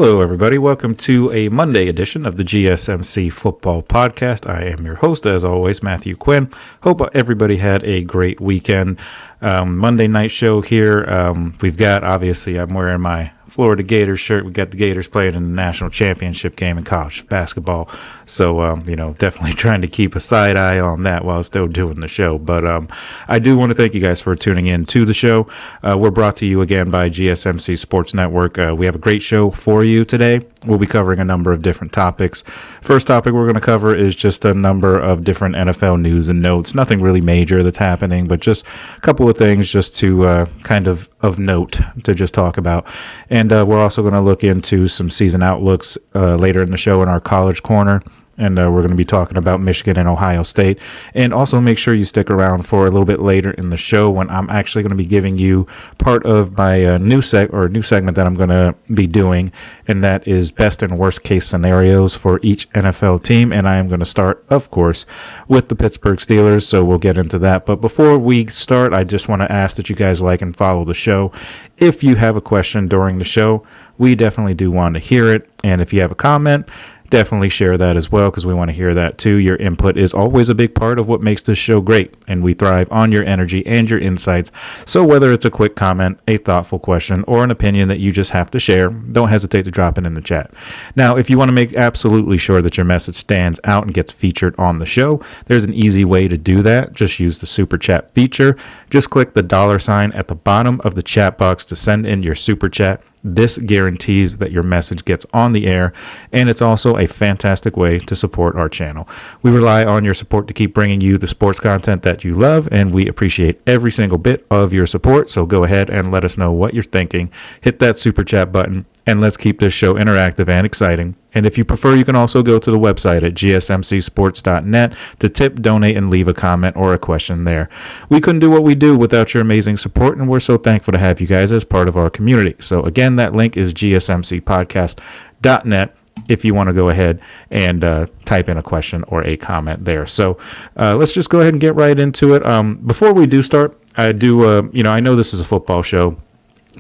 Hello, everybody. Welcome to a Monday edition of the GSMC Football Podcast. I am your host, as always, Matthew Quinn. Hope everybody had a great weekend. Monday night show here. We've got, obviously, I'm wearing my Florida Gators shirt. We got the Gators playing in the national championship game in college basketball. So, definitely trying to keep a side eye on that while still doing the show. But I do want to thank you guys for tuning in to the show. We're brought to you again by GSMC Sports Network. We have a great show for you today. We'll be covering a number of different topics. First topic we're going to cover is just a number of different NFL news and notes. Nothing really major that's happening, but just a couple of things just to kind of note to just talk about. And we're also going to look into some season outlooks later in the show in our college corner. And we're going to be talking about Michigan and Ohio State. And also make sure you stick around for a little bit later in the show when I'm actually going to be giving you part of my new segment that I'm going to be doing. And that is best and worst case scenarios for each NFL team. And I am going to start, of course, with the Pittsburgh Steelers. So we'll get into that. But before we start, I just want to ask that you guys like and follow the show. If you have a question during the show, we definitely do want to hear it. And if you have a comment, definitely share that as well, because we want to hear that too. Your input is always a big part of what makes this show great, and we thrive on your energy and your insights. So whether it's a quick comment, a thoughtful question, or an opinion that you just have to share, don't hesitate to drop it in the chat. Now, if you want to make absolutely sure that your message stands out and gets featured on the show, there's an easy way to do that. Just use the super chat feature. Just click the $sign at the bottom of the chat box to send in your super chat. This guarantees that your message gets on the air, and it's also a fantastic way to support our channel. We rely on your support to keep bringing you the sports content that you love, and we appreciate every single bit of your support. So go ahead and let us know what you're thinking. Hit that super chat button, and let's keep this show interactive and exciting. And if you prefer, you can also go to the website at gsmcsports.net to tip, donate, and leave a comment or a question there. We couldn't do what we do without your amazing support, and we're so thankful to have you guys as part of our community. So again, that link is gsmcpodcast.net if you want to go ahead and type in a question or a comment there. So let's just go ahead and get right into it. Before we do start, I do, I know this is a football show,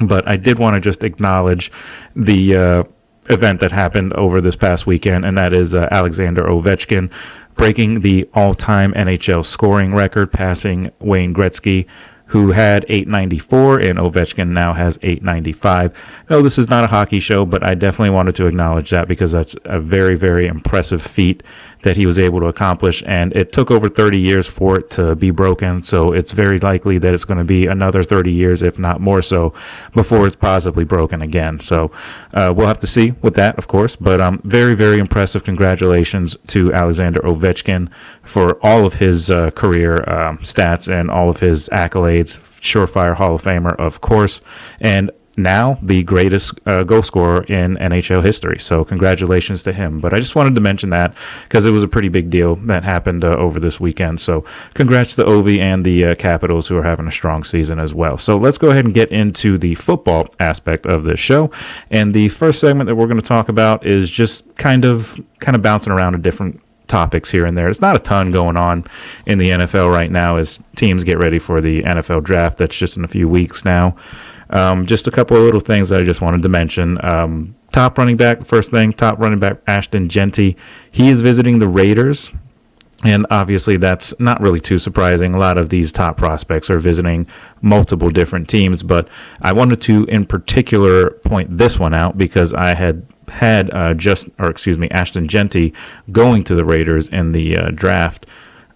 but I did want to just acknowledge the event that happened over this past weekend, and that is Alexander Ovechkin breaking the all-time NHL scoring record, passing Wayne Gretzky, who had 894, and Ovechkin now has 895. No, this is not a hockey show, but I definitely wanted to acknowledge that because that's a very, very impressive feat that he was able to accomplish, and it took over 30 years for it to be broken, so it's very likely that it's going to be another 30 years, if not more so, before it's possibly broken again. So we'll have to see with that, of course, but very, very impressive. Congratulations to Alexander Ovechkin for all of his career stats and all of his accolades. Surefire Hall of Famer, of course, and now the greatest goal scorer in NHL history. So congratulations to him. But I just wanted to mention that because it was a pretty big deal that happened over this weekend. So congrats to Ovi and the Capitals, who are having a strong season as well. So let's go ahead and get into the football aspect of this show. And the first segment that we're going to talk about is just kind of bouncing around a different topics here and there. It's not a ton going on in the NFL right now as teams get ready for the NFL draft. That's just in a few weeks now. Just a couple of little things that I just wanted to mention. Top running back Ashton Jeanty. He is visiting the Raiders, and obviously that's not really too surprising. A lot of these top prospects are visiting multiple different teams, but I wanted to in particular point this one out because I had Ashton Jeanty going to the Raiders in the draft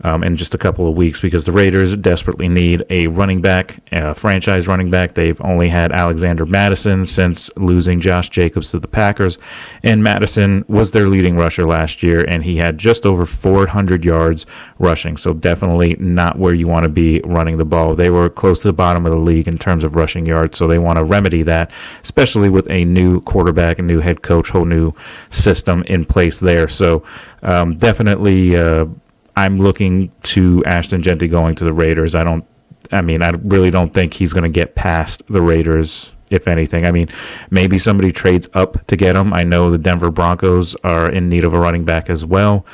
in just a couple of weeks because the Raiders desperately need a running back, a franchise running back. They've only had Alexander Mattison since losing Josh Jacobs to the Packers, and Mattison was their leading rusher last year, and he had just over 400 yards rushing, so definitely not where you want to be running the ball. They were close to the bottom of the league in terms of rushing yards, so they want to remedy that, especially with a new quarterback, a new head coach, whole new system in place there. So definitely I'm looking to Ashton Jeanty going to the Raiders. I really don't think he's going to get past the Raiders if anything. I mean, maybe somebody trades up to get him. I know the Denver Broncos are in need of a running back as well,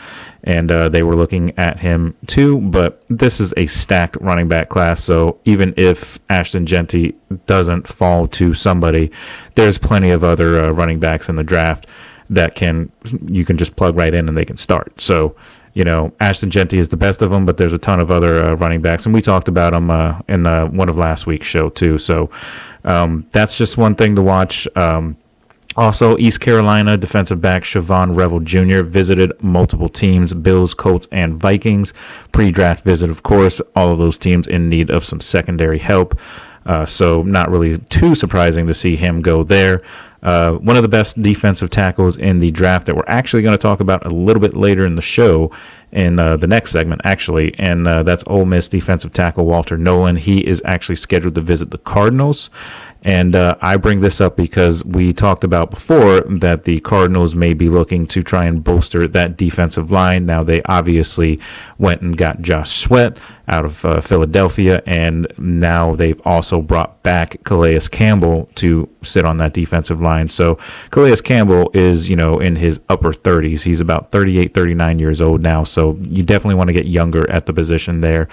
and they were looking at him too, but this is a stacked running back class, so even if Ashton Jeanty doesn't fall to somebody, there's plenty of other running backs in the draft that you can just plug right in and they can start. So, Ashton Jeanty is the best of them, but there's a ton of other running backs, and we talked about them in one of last week's show too. So that's just one thing to watch. Also, East Carolina defensive back Siobhan Revel Jr. visited multiple teams, Bills, Colts, and Vikings. Pre-draft visit, of course, all of those teams in need of some secondary help. So not really too surprising to see him go there. One of the best defensive tackles in the draft that we're actually going to talk about a little bit later in the show, in the next segment, actually, and that's Ole Miss defensive tackle Walter Nolan. He is actually scheduled to visit the Cardinals. And I bring this up because we talked about before that the Cardinals may be looking to try and bolster that defensive line. Now, they obviously went and got Josh Sweat out of Philadelphia, and now they've also brought back Calais Campbell to sit on that defensive line. So Calais Campbell is, in his upper 30s. He's about 38, 39 years old now, so you definitely want to get younger at the position there.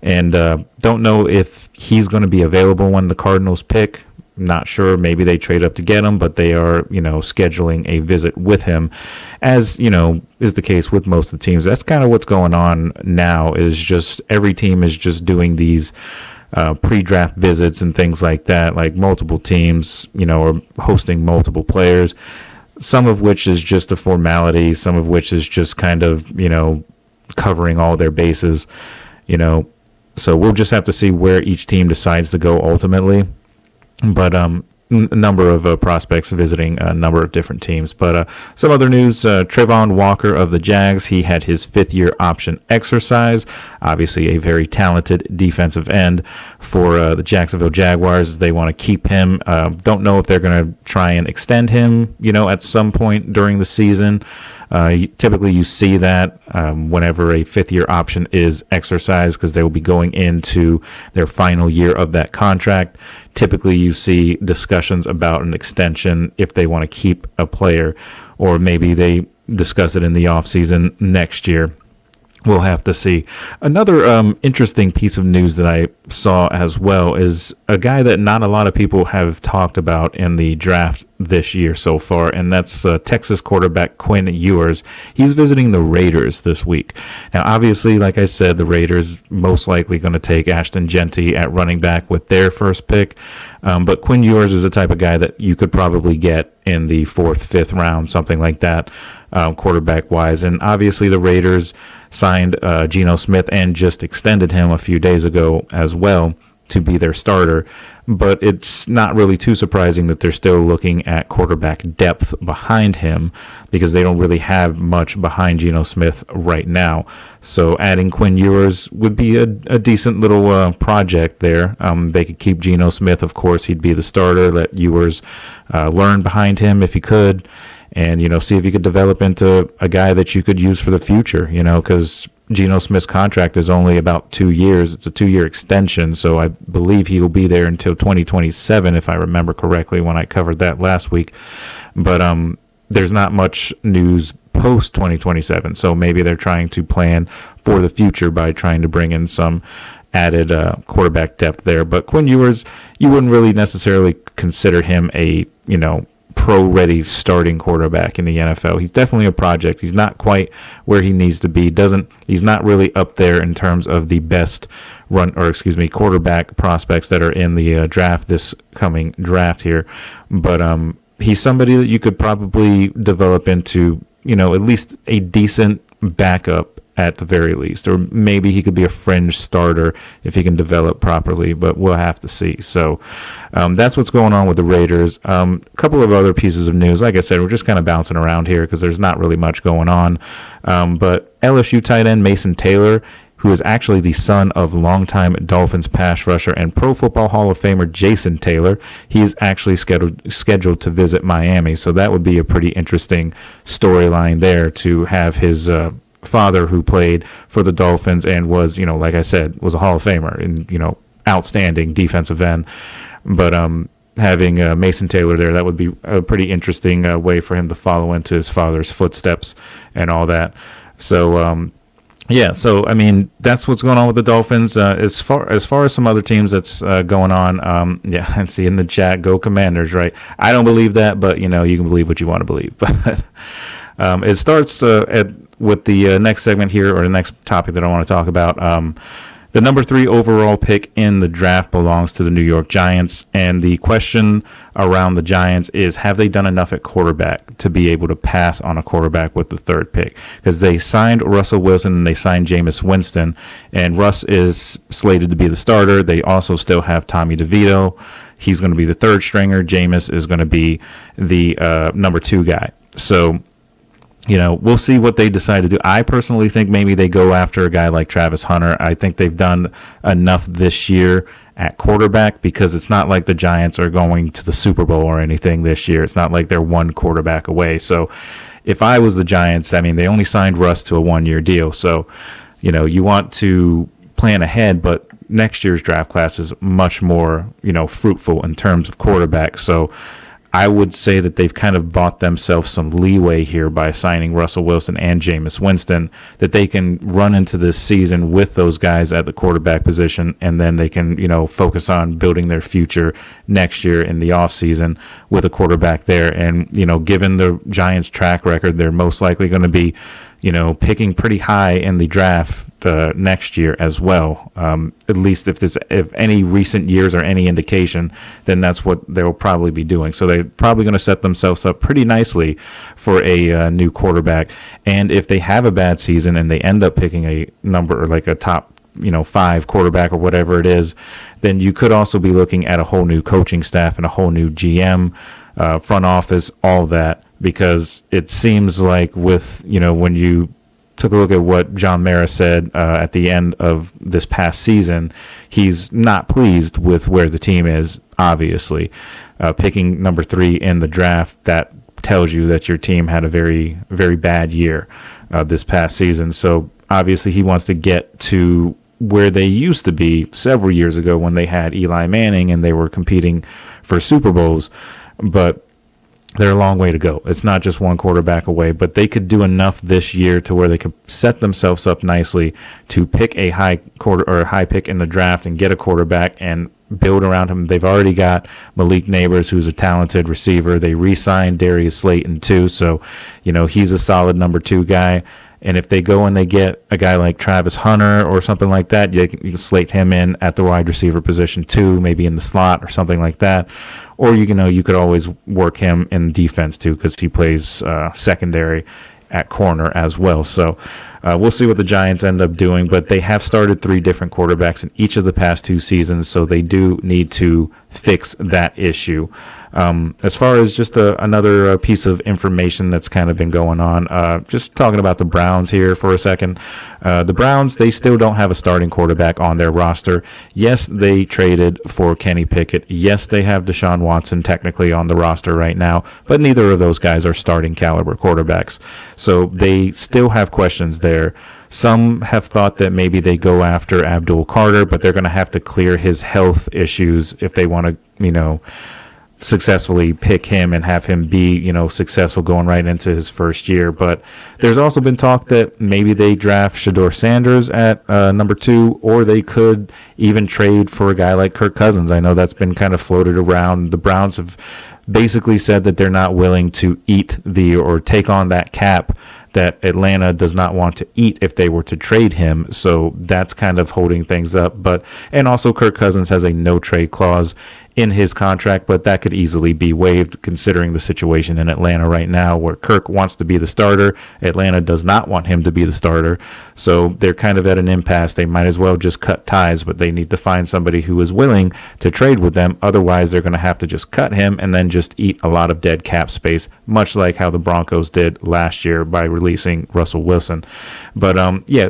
And don't know if he's going to be available when the Cardinals pick. Not sure. Maybe they trade up to get him, but they are, scheduling a visit with him, as, is the case with most of the teams. That's kind of what's going on now, is just every team is just doing these pre-draft visits and things like that, like multiple teams, are hosting multiple players, some of which is just a formality, some of which is just kind of, covering all their bases, so we'll just have to see where each team decides to go ultimately. But a number of prospects visiting a number of different teams. But some other news, Trayvon Walker of the Jags, he had his fifth-year option exercise. Obviously a very talented defensive end for the Jacksonville Jaguars. They want to keep him. Don't know if they're going to try and extend him, at some point during the season. Typically you see that whenever a fifth-year option is exercised, because they will be going into their final year of that contract. Typically you see discussions about an extension if they want to keep a player, or maybe they discuss it in the offseason next year. We'll have to see. Another interesting piece of news that I saw as well is a guy that not a lot of people have talked about in the draft this year so far, and that's Texas quarterback Quinn Ewers. He's visiting the Raiders this week. Now, obviously, like I said, the Raiders most likely going to take Ashton Jeanty at running back with their first pick, but Quinn Ewers is the type of guy that you could probably get in the 4th, 5th round, something like that, quarterback-wise. And obviously the Raiders signed Geno Smith and just extended him a few days ago as well to be their starter. But it's not really too surprising that they're still looking at quarterback depth behind him, because they don't really have much behind Geno Smith right now. So adding Quinn Ewers would be a decent little project there. They could keep Geno Smith, of course. He'd be the starter. Let Ewers learn behind him if he could. And, see if you could develop into a guy that you could use for the future, because Geno Smith's contract is only about 2 years. It's a 2-year extension, so I believe he will be there until 2027, if I remember correctly, when I covered that last week. But there's not much news post-2027, so maybe they're trying to plan for the future by trying to bring in some added quarterback depth there. But Quinn Ewers, you wouldn't really necessarily consider him a, pro-ready starting quarterback in the NFL. He's definitely a project. He's not quite where he needs to be. He's not really up there in terms of the best quarterback prospects that are in the draft, this coming draft here. But he's somebody that you could probably develop into, at least a decent backup at the very least, or maybe he could be a fringe starter if he can develop properly, but we'll have to see. So that's what's going on with the Raiders. A couple of other pieces of news. Like I said, we're just kind of bouncing around here because there's not really much going on. But LSU tight end Mason Taylor, who is actually the son of longtime Dolphins pass rusher and Pro Football Hall of Famer Jason Taylor, he is actually scheduled to visit Miami. So that would be a pretty interesting storyline there, to have his father, who played for the Dolphins and was, like I said, was a Hall of Famer and, outstanding defensive end. But having Mason Taylor there. That would be a pretty interesting way for him to follow into his father's footsteps and all that. So, so I mean, that's what's going on with the Dolphins. As far as some other teams that's going on, and see in the chat, go Commanders, right? I don't believe that, but you can believe what you want to believe. But it starts with the next segment here, or the next topic that I want to talk about. The number 3 overall pick in the draft belongs to the New York Giants, and the question around the Giants is, have they done enough at quarterback to be able to pass on a quarterback with the 3rd pick? Because they signed Russell Wilson and they signed Jameis Winston, and Russ is slated to be the starter. They also still have Tommy DeVito. He's going to be the 3rd stringer. Jameis is going to be the number 2 guy. So, we'll see what they decide to do. I personally think maybe they go after a guy like Travis Hunter. I think they've done enough this year at quarterback, because it's not like the Giants are going to the Super Bowl or anything this year. It's not like they're one quarterback away. So if I was the Giants, I mean, they only signed Russ to a 1-year deal. So, you want to plan ahead, but next year's draft class is much more, fruitful in terms of quarterback. So I would say that they've kind of bought themselves some leeway here by signing Russell Wilson and Jameis Winston, that they can run into this season with those guys at the quarterback position, and then they can, focus on building their future next year in the offseason with a quarterback there. And, given the Giants' track record, they're most likely going to be, picking pretty high in the draft next year as well. At least if any recent years are any indication, then that's what they'll probably be doing. So they're probably going to set themselves up pretty nicely for a new quarterback. And if they have a bad season and they end up picking a number, or like a top 5 quarterback or whatever it is, then you could also be looking at a whole new coaching staff and a whole new GM, front office, all that. Because it seems like with, when you took a look at what John Mara said at the end of this past season, he's not pleased with where the team is, obviously. Picking number 3 in the draft, that tells you that your team had a very, very bad year this past season. So obviously he wants to get to where they used to be several years ago when they had Eli Manning and they were competing for Super Bowls. But they're a long way to go. It's not just one quarterback away, but they could do enough this year to where they could set themselves up nicely to pick a high pick in the draft and get a quarterback and build around him. They've already got Malik Neighbors, who's a talented receiver. They re-signed Darius Slayton too, so he's a solid number 2 guy. And if they go and they get a guy like Travis Hunter or something like that, you can slate him in at the wide receiver position too, maybe in the slot or something like that. Or you could always work him in defense too, because he plays secondary at corner as well. So we'll see what the Giants end up doing, but they have started 3 different quarterbacks in each of the past 2 seasons, so they do need to fix that issue. As far as just another piece of information that's kind of been going on, just talking about the Browns here for a second. The Browns, they still don't have a starting quarterback on their roster. Yes, they traded for Kenny Pickett. Yes, they have Deshaun Watson technically on the roster right now, but neither of those guys are starting caliber quarterbacks. So they still have questions there. Some have thought that maybe they go after Abdul Carter, but they're going to have to clear his health issues if they want to, successfully pick him and have him be, successful going right into his first year. But there's also been talk that maybe they draft Shedeur Sanders at number 2, or they could even trade for a guy like Kirk Cousins. I know that's been kind of floated around. The Browns have basically said that they're not willing to take on that cap that Atlanta does not want to eat if they were to trade him. So that's kind of holding things up. And also Kirk Cousins has a no trade clause in his contract, but that could easily be waived considering the situation in Atlanta right now, where Kirk wants to be the starter. Atlanta does not want him to be the starter. So they're kind of at an impasse. They might as well just cut ties, but they need to find somebody who is willing to trade with them. Otherwise, they're going to have to just cut him and then just eat a lot of dead cap space, much like how the Broncos did last year by releasing Russell Wilson. But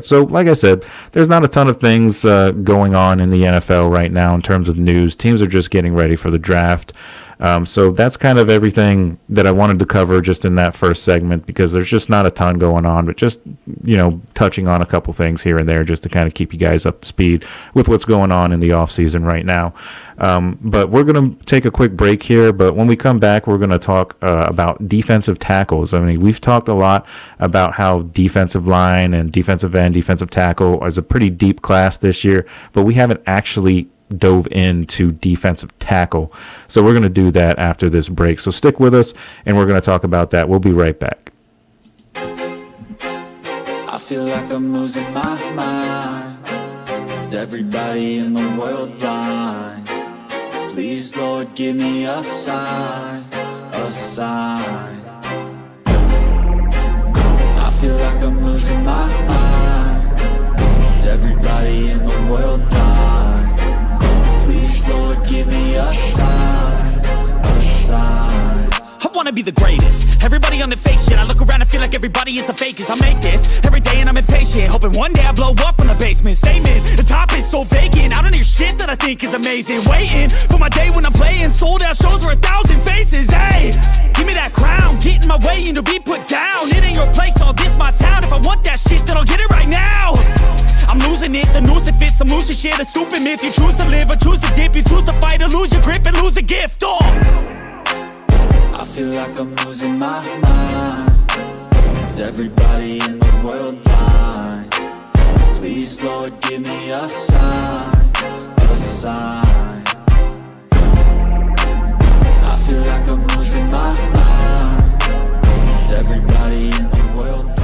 so like I said, there's not a ton of things going on in the NFL right now in terms of news. Teams are just getting ready for the draft. So that's kind of everything that I wanted to cover just in that first segment, because there's just not a ton going on, but just, touching on a couple things here and there just to kind of keep you guys up to speed with what's going on in the offseason right now. But we're going to take a quick break here, but when we come back, we're going to talk about defensive tackles. I mean, we've talked a lot about how defensive line and defensive end, defensive tackle is a pretty deep class this year, but we haven't actually dove into defensive tackle. So we're going to do that after this break. So stick with us, and we're going to talk about that. We'll be right back. I feel like I'm losing my mind. Is everybody in the world blind? Please, Lord, give me a sign, a sign. I feel like I'm losing my mind. Is everybody in the world blind? Please, Lord, give me a sign, a sign. I wanna be the greatest. Everybody on the fake shit. I look around and feel like everybody is the fakest. I make this every day and I'm impatient, hoping one day I blow up from the basement. Statement, the top is so vacant. I don't hear shit that I think is amazing. Waiting for my day when I'm playing sold out shows for 1,000 faces. Hey, give me that crown, get in my way and to be put down. It ain't your place, all this my town. If I want that shit, then I'll get it right now. I'm losing it, the noose it fits. I'm losing shit, a stupid myth. You choose to live or choose to dip. You choose to fight or lose your grip and lose a gift. I feel like I'm losing my mind. Is everybody in the world blind? Please, Lord, give me a sign, a sign. I feel like I'm losing my mind. Is everybody in the world blind?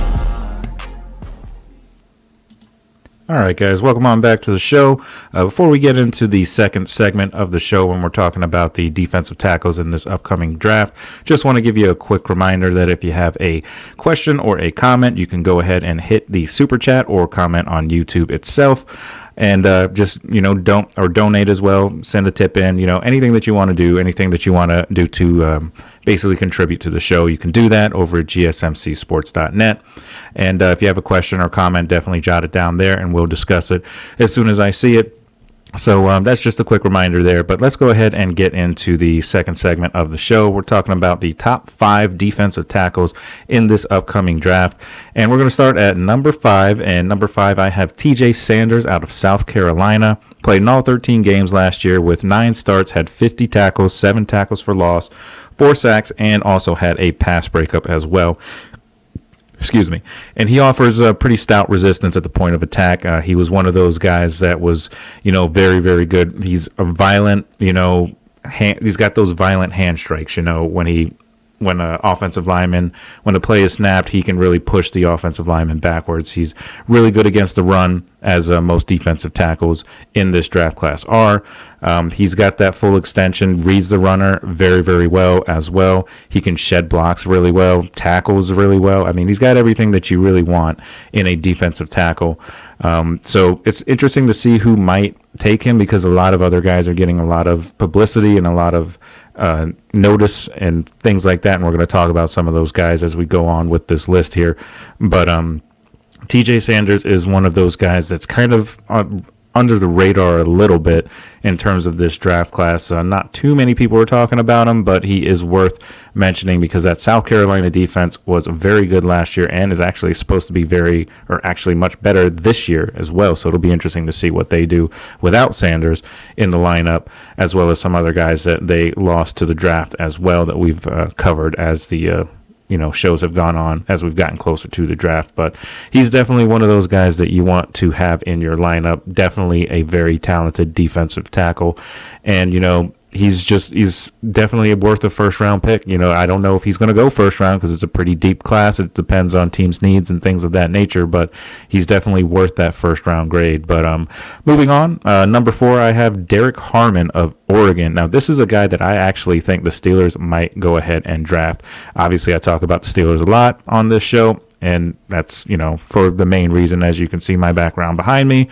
All right, guys, welcome on back to the show. Before we get into the second segment of the show when we're talking about the defensive tackles in this upcoming draft, just want to give you a quick reminder that if you have a question or a comment, you can go ahead and hit the super chat or comment on YouTube itself. And just, don't or donate as well. Send a tip in, anything that you want to do, anything that you want to do to basically contribute to the show. You can do that over at GSMCsports.net. And if you have a question or comment, definitely jot it down there and we'll discuss it as soon as I see it. So that's just a quick reminder there, but let's go ahead and get into the second segment of the show. We're talking about the top 5 defensive tackles in this upcoming draft, and we're going to start at number 5, and number 5 I have TJ Sanders out of South Carolina. Played in all 13 games last year with 9 starts, had 50 tackles, 7 tackles for loss, 4 sacks, and also had a pass breakup as well. Excuse me. And he offers a pretty stout resistance at the point of attack. He was one of those guys that was, very, very good. He's a violent, he's got those violent hand strikes, when an offensive lineman, when the play is snapped, he can really push the offensive lineman backwards. He's really good against the run, as most defensive tackles in this draft class are. He's got that full extension, reads the runner very, very well as well. He can shed blocks really well, tackles really well. I mean, he's got everything that you really want in a defensive tackle. So it's interesting to see who might take him, because a lot of other guys are getting a lot of publicity and a lot of notice and things like that. And we're going to talk about some of those guys as we go on with this list here. But TJ Sanders is one of those guys that's kind of under the radar a little bit in terms of this draft class. Not too many people are talking about him, but he is worth mentioning because that South Carolina defense was very good last year and is actually supposed to be much better this year as well. So it'll be interesting to see what they do without Sanders in the lineup, as well as some other guys that they lost to the draft as well that we've covered as the shows have gone on as we've gotten closer to the draft. But he's definitely one of those guys that you want to have in your lineup. Definitely a very talented defensive tackle. And, he's definitely worth a first round pick. I don't know if he's going to go first round because it's a pretty deep class. It depends on teams' needs and things of that nature, but he's definitely worth that first round grade. But moving on, number 4, I have Derek Harmon of Oregon. Now, this is a guy that I actually think the Steelers might go ahead and draft. Obviously, I talk about the Steelers a lot on this show, and that's, for the main reason, as you can see my background behind me.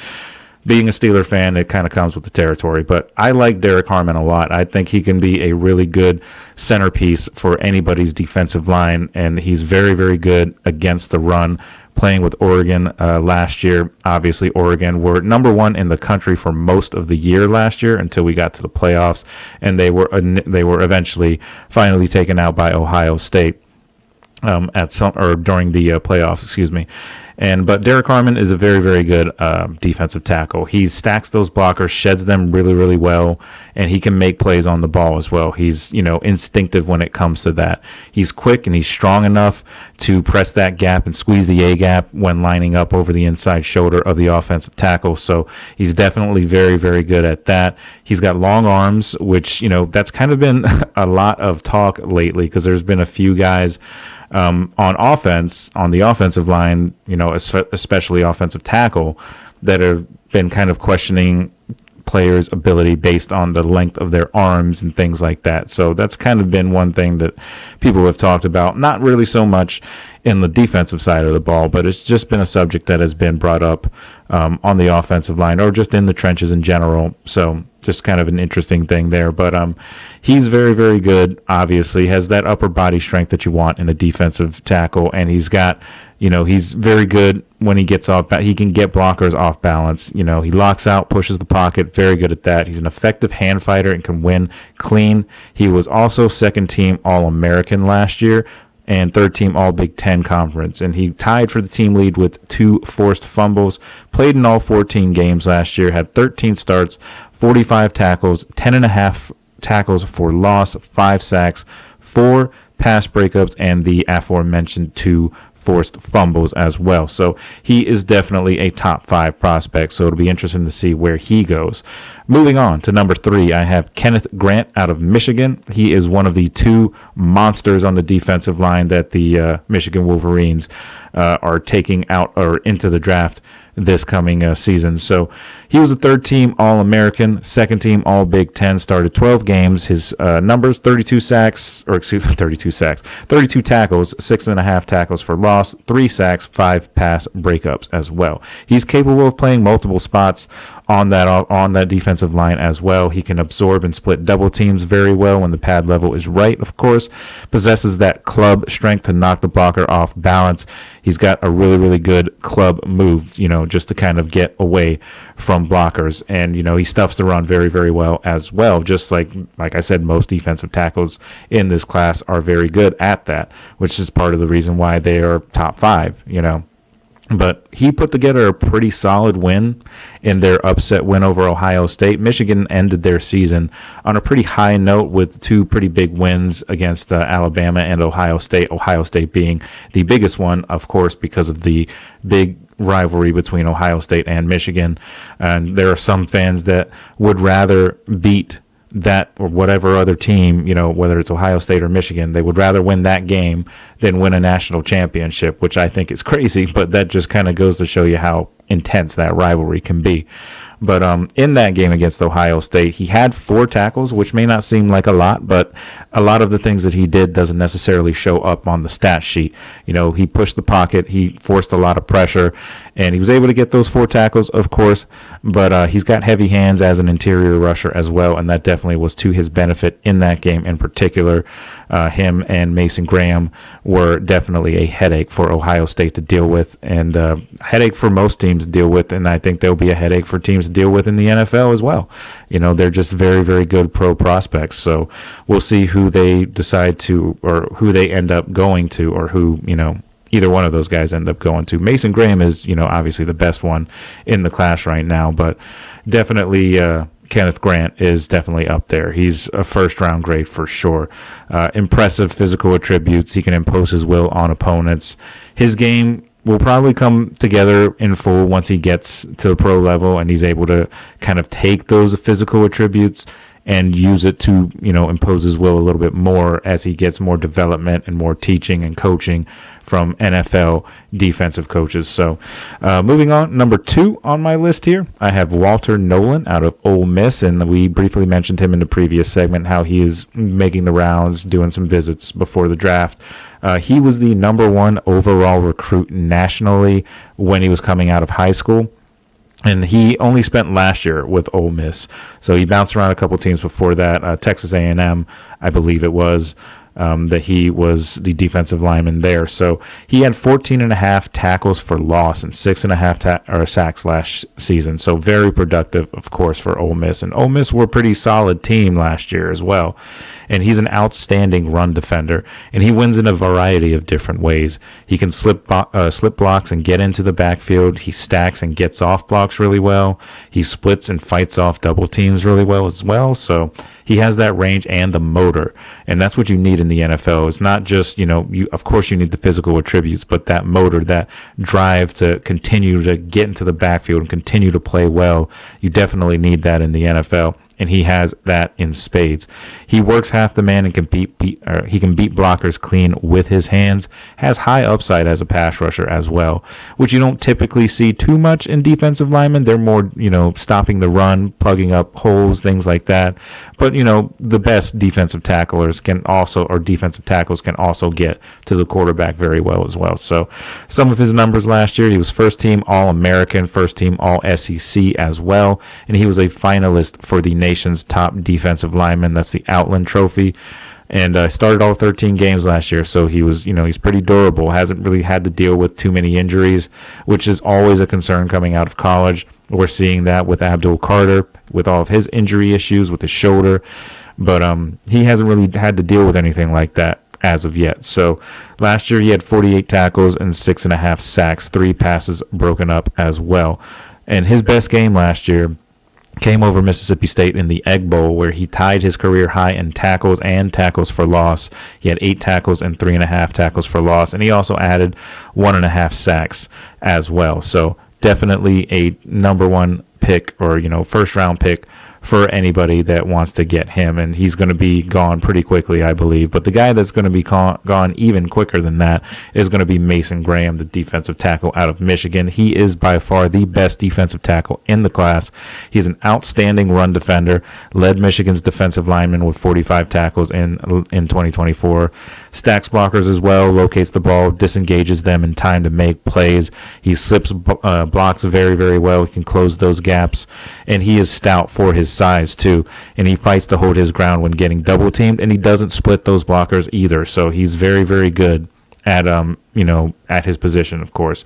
being a Steeler fan, it kind of comes with the territory. But I like Derek Harmon a lot. I think he can be a really good centerpiece for anybody's defensive line, and he's very, very good against the run. Playing with Oregon last year, obviously Oregon were number 1 in the country for most of the year last year until we got to the playoffs, and they were eventually finally taken out by Ohio State during the playoffs, excuse me. But Derek Harmon is a very, very good defensive tackle. He stacks those blockers, sheds them really, really well, and he can make plays on the ball as well. He's, instinctive when it comes to that. He's quick and he's strong enough to press that gap and squeeze the A gap when lining up over the inside shoulder of the offensive tackle. So he's definitely very, very good at that. He's got long arms, which, that's kind of been a lot of talk lately because there's been a few guys on offense, on the offensive line, especially offensive tackle, that have been kind of questioning players' ability based on the length of their arms and things like that. So that's kind of been one thing that people have talked about, not really so much in the defensive side of the ball, but it's just been a subject that has been brought up on the offensive line or just in the trenches in general. So just kind of an interesting thing there. But he's very, very good, obviously, has that upper body strength that you want in a defensive tackle, and he's got, he's very good when he gets off. He can get blockers off balance. He locks out, pushes the pocket, very good at that. He's an effective hand fighter and can win clean. He was also second team All-American last year and third team All Big Ten Conference. And he tied for the team lead with 2 forced fumbles, played in all 14 games last year, had 13 starts, 45 tackles, 10.5 tackles for loss, 5 sacks, 4 pass breakups, and the aforementioned 2 forced fumbles as well. So he is definitely a top 5 prospect. So it'll be interesting to see where he goes. Moving on to number 3, I have Kenneth Grant out of Michigan. He is one of the 2 monsters on the defensive line that the Michigan Wolverines are taking out or into the draft this coming season. So he was a third team All-American, second team All Big Ten, started 12 games. His numbers, 32 tackles, 6.5 tackles for loss, 3 sacks, 5 pass breakups as well. He's capable of playing multiple spots on that defensive line as well. He can absorb and split double teams very well when the pad level is right, of course. Possesses that club strength to knock the blocker off balance. He's got a really, really good club move, just to kind of get away from blockers. And, he stuffs the run very, very well as well. Just like I said, most defensive tackles in this class are very good at that, which is part of the reason why they are top 5, But he put together a pretty solid win in their upset win over Ohio State. Michigan ended their season on a pretty high note with 2 pretty big wins against Alabama and Ohio State. Ohio State being the biggest one, of course, because of the big rivalry between Ohio State and Michigan. And there are some fans that would rather beat that or whatever other team, whether it's Ohio State or Michigan, they would rather win that game than win a national championship, which I think is crazy, but that just kind of goes to show you how intense that rivalry can be. But in that game against Ohio State, he had 4 tackles, which may not seem like a lot, but a lot of the things that he did doesn't necessarily show up on the stat sheet. He pushed the pocket, he forced a lot of pressure, and he was able to get those 4 tackles, of course, but he's got heavy hands as an interior rusher as well, and that definitely was to his benefit in that game in particular. Him and Mason Graham were definitely a headache for Ohio State to deal with, and a headache for most teams to deal with, and I think they'll be a headache for teams to deal with in the NFL as well. They're just very, very good pro prospects, so we'll see who they decide to, or who they end up going to, or who, either one of those guys end up going to. Mason Graham is, obviously the best one in the class right now, but definitely Kenneth Grant is definitely up there. He's a first-round grade for sure. Impressive physical attributes. He can impose his will on opponents. His game will probably come together in full once he gets to the pro level and he's able to kind of take those physical attributes and use it to, impose his will a little bit more as he gets more development and more teaching and coaching from NFL defensive coaches. So moving on, number 2 on my list here, I have Walter Nolan out of Ole Miss, and we briefly mentioned him in the previous segment, how he is making the rounds, doing some visits before the draft. He was the number 1 overall recruit nationally when he was coming out of high school. And he only spent last year with Ole Miss. So he bounced around a couple teams before that. Texas A&M, I believe it was, that he was the defensive lineman there. So he had 14.5 tackles for loss and 6.5 sacks last season. So very productive, of course, for Ole Miss. And Ole Miss were a pretty solid team last year as well. And he's an outstanding run defender, and he wins in a variety of different ways. He can slip blocks and get into the backfield. He stacks and gets off blocks really well. He splits and fights off double teams really well as well. So he has that range and the motor, and that's what you need in the NFL. It's not just, of course you need the physical attributes, but that motor, that drive to continue to get into the backfield and continue to play well, you definitely need that in the NFL. And he has that in spades. He works half the man and he can beat blockers clean with his hands. Has high upside as a pass rusher as well, which you don't typically see too much in defensive linemen. They're more, stopping the run, plugging up holes, things like that. But, the best defensive tackles can also get to the quarterback very well as well. So some of his numbers last year, he was first team All-American, first team All-SEC as well. And he was a finalist for the nation's top defensive lineman. That's the Outland Trophy. And started all 13 games last year, so he was, he's pretty durable. Hasn't really had to deal with too many injuries, which is always a concern coming out of college. We're seeing that with Abdul Carter, with all of his injury issues with his shoulder. But he hasn't really had to deal with anything like that as of yet. So last year he had 48 tackles and 6.5 sacks, 3 passes broken up as well. And his best game last year came over Mississippi State in the Egg Bowl, where he tied his career high in tackles and tackles for loss. He had 8 tackles and 3.5 tackles for loss, and he also added 1.5 sacks as well. So definitely a number one pick, or first round pick for anybody that wants to get him, and he's going to be gone pretty quickly, I believe. But the guy that's going to be gone even quicker than that is going to be Mason Graham, the defensive tackle out of Michigan. He is by far the best defensive tackle in the class. He's an outstanding run defender, led Michigan's defensive linemen with 45 tackles in 2024. Stacks blockers as well, locates the ball, disengages them in time to make plays. He slips blocks very, very well. He can close those gaps, and he is stout for his size too, and he fights to hold his ground when getting double teamed, and he doesn't split those blockers either. So he's very, very good at at his position, of course.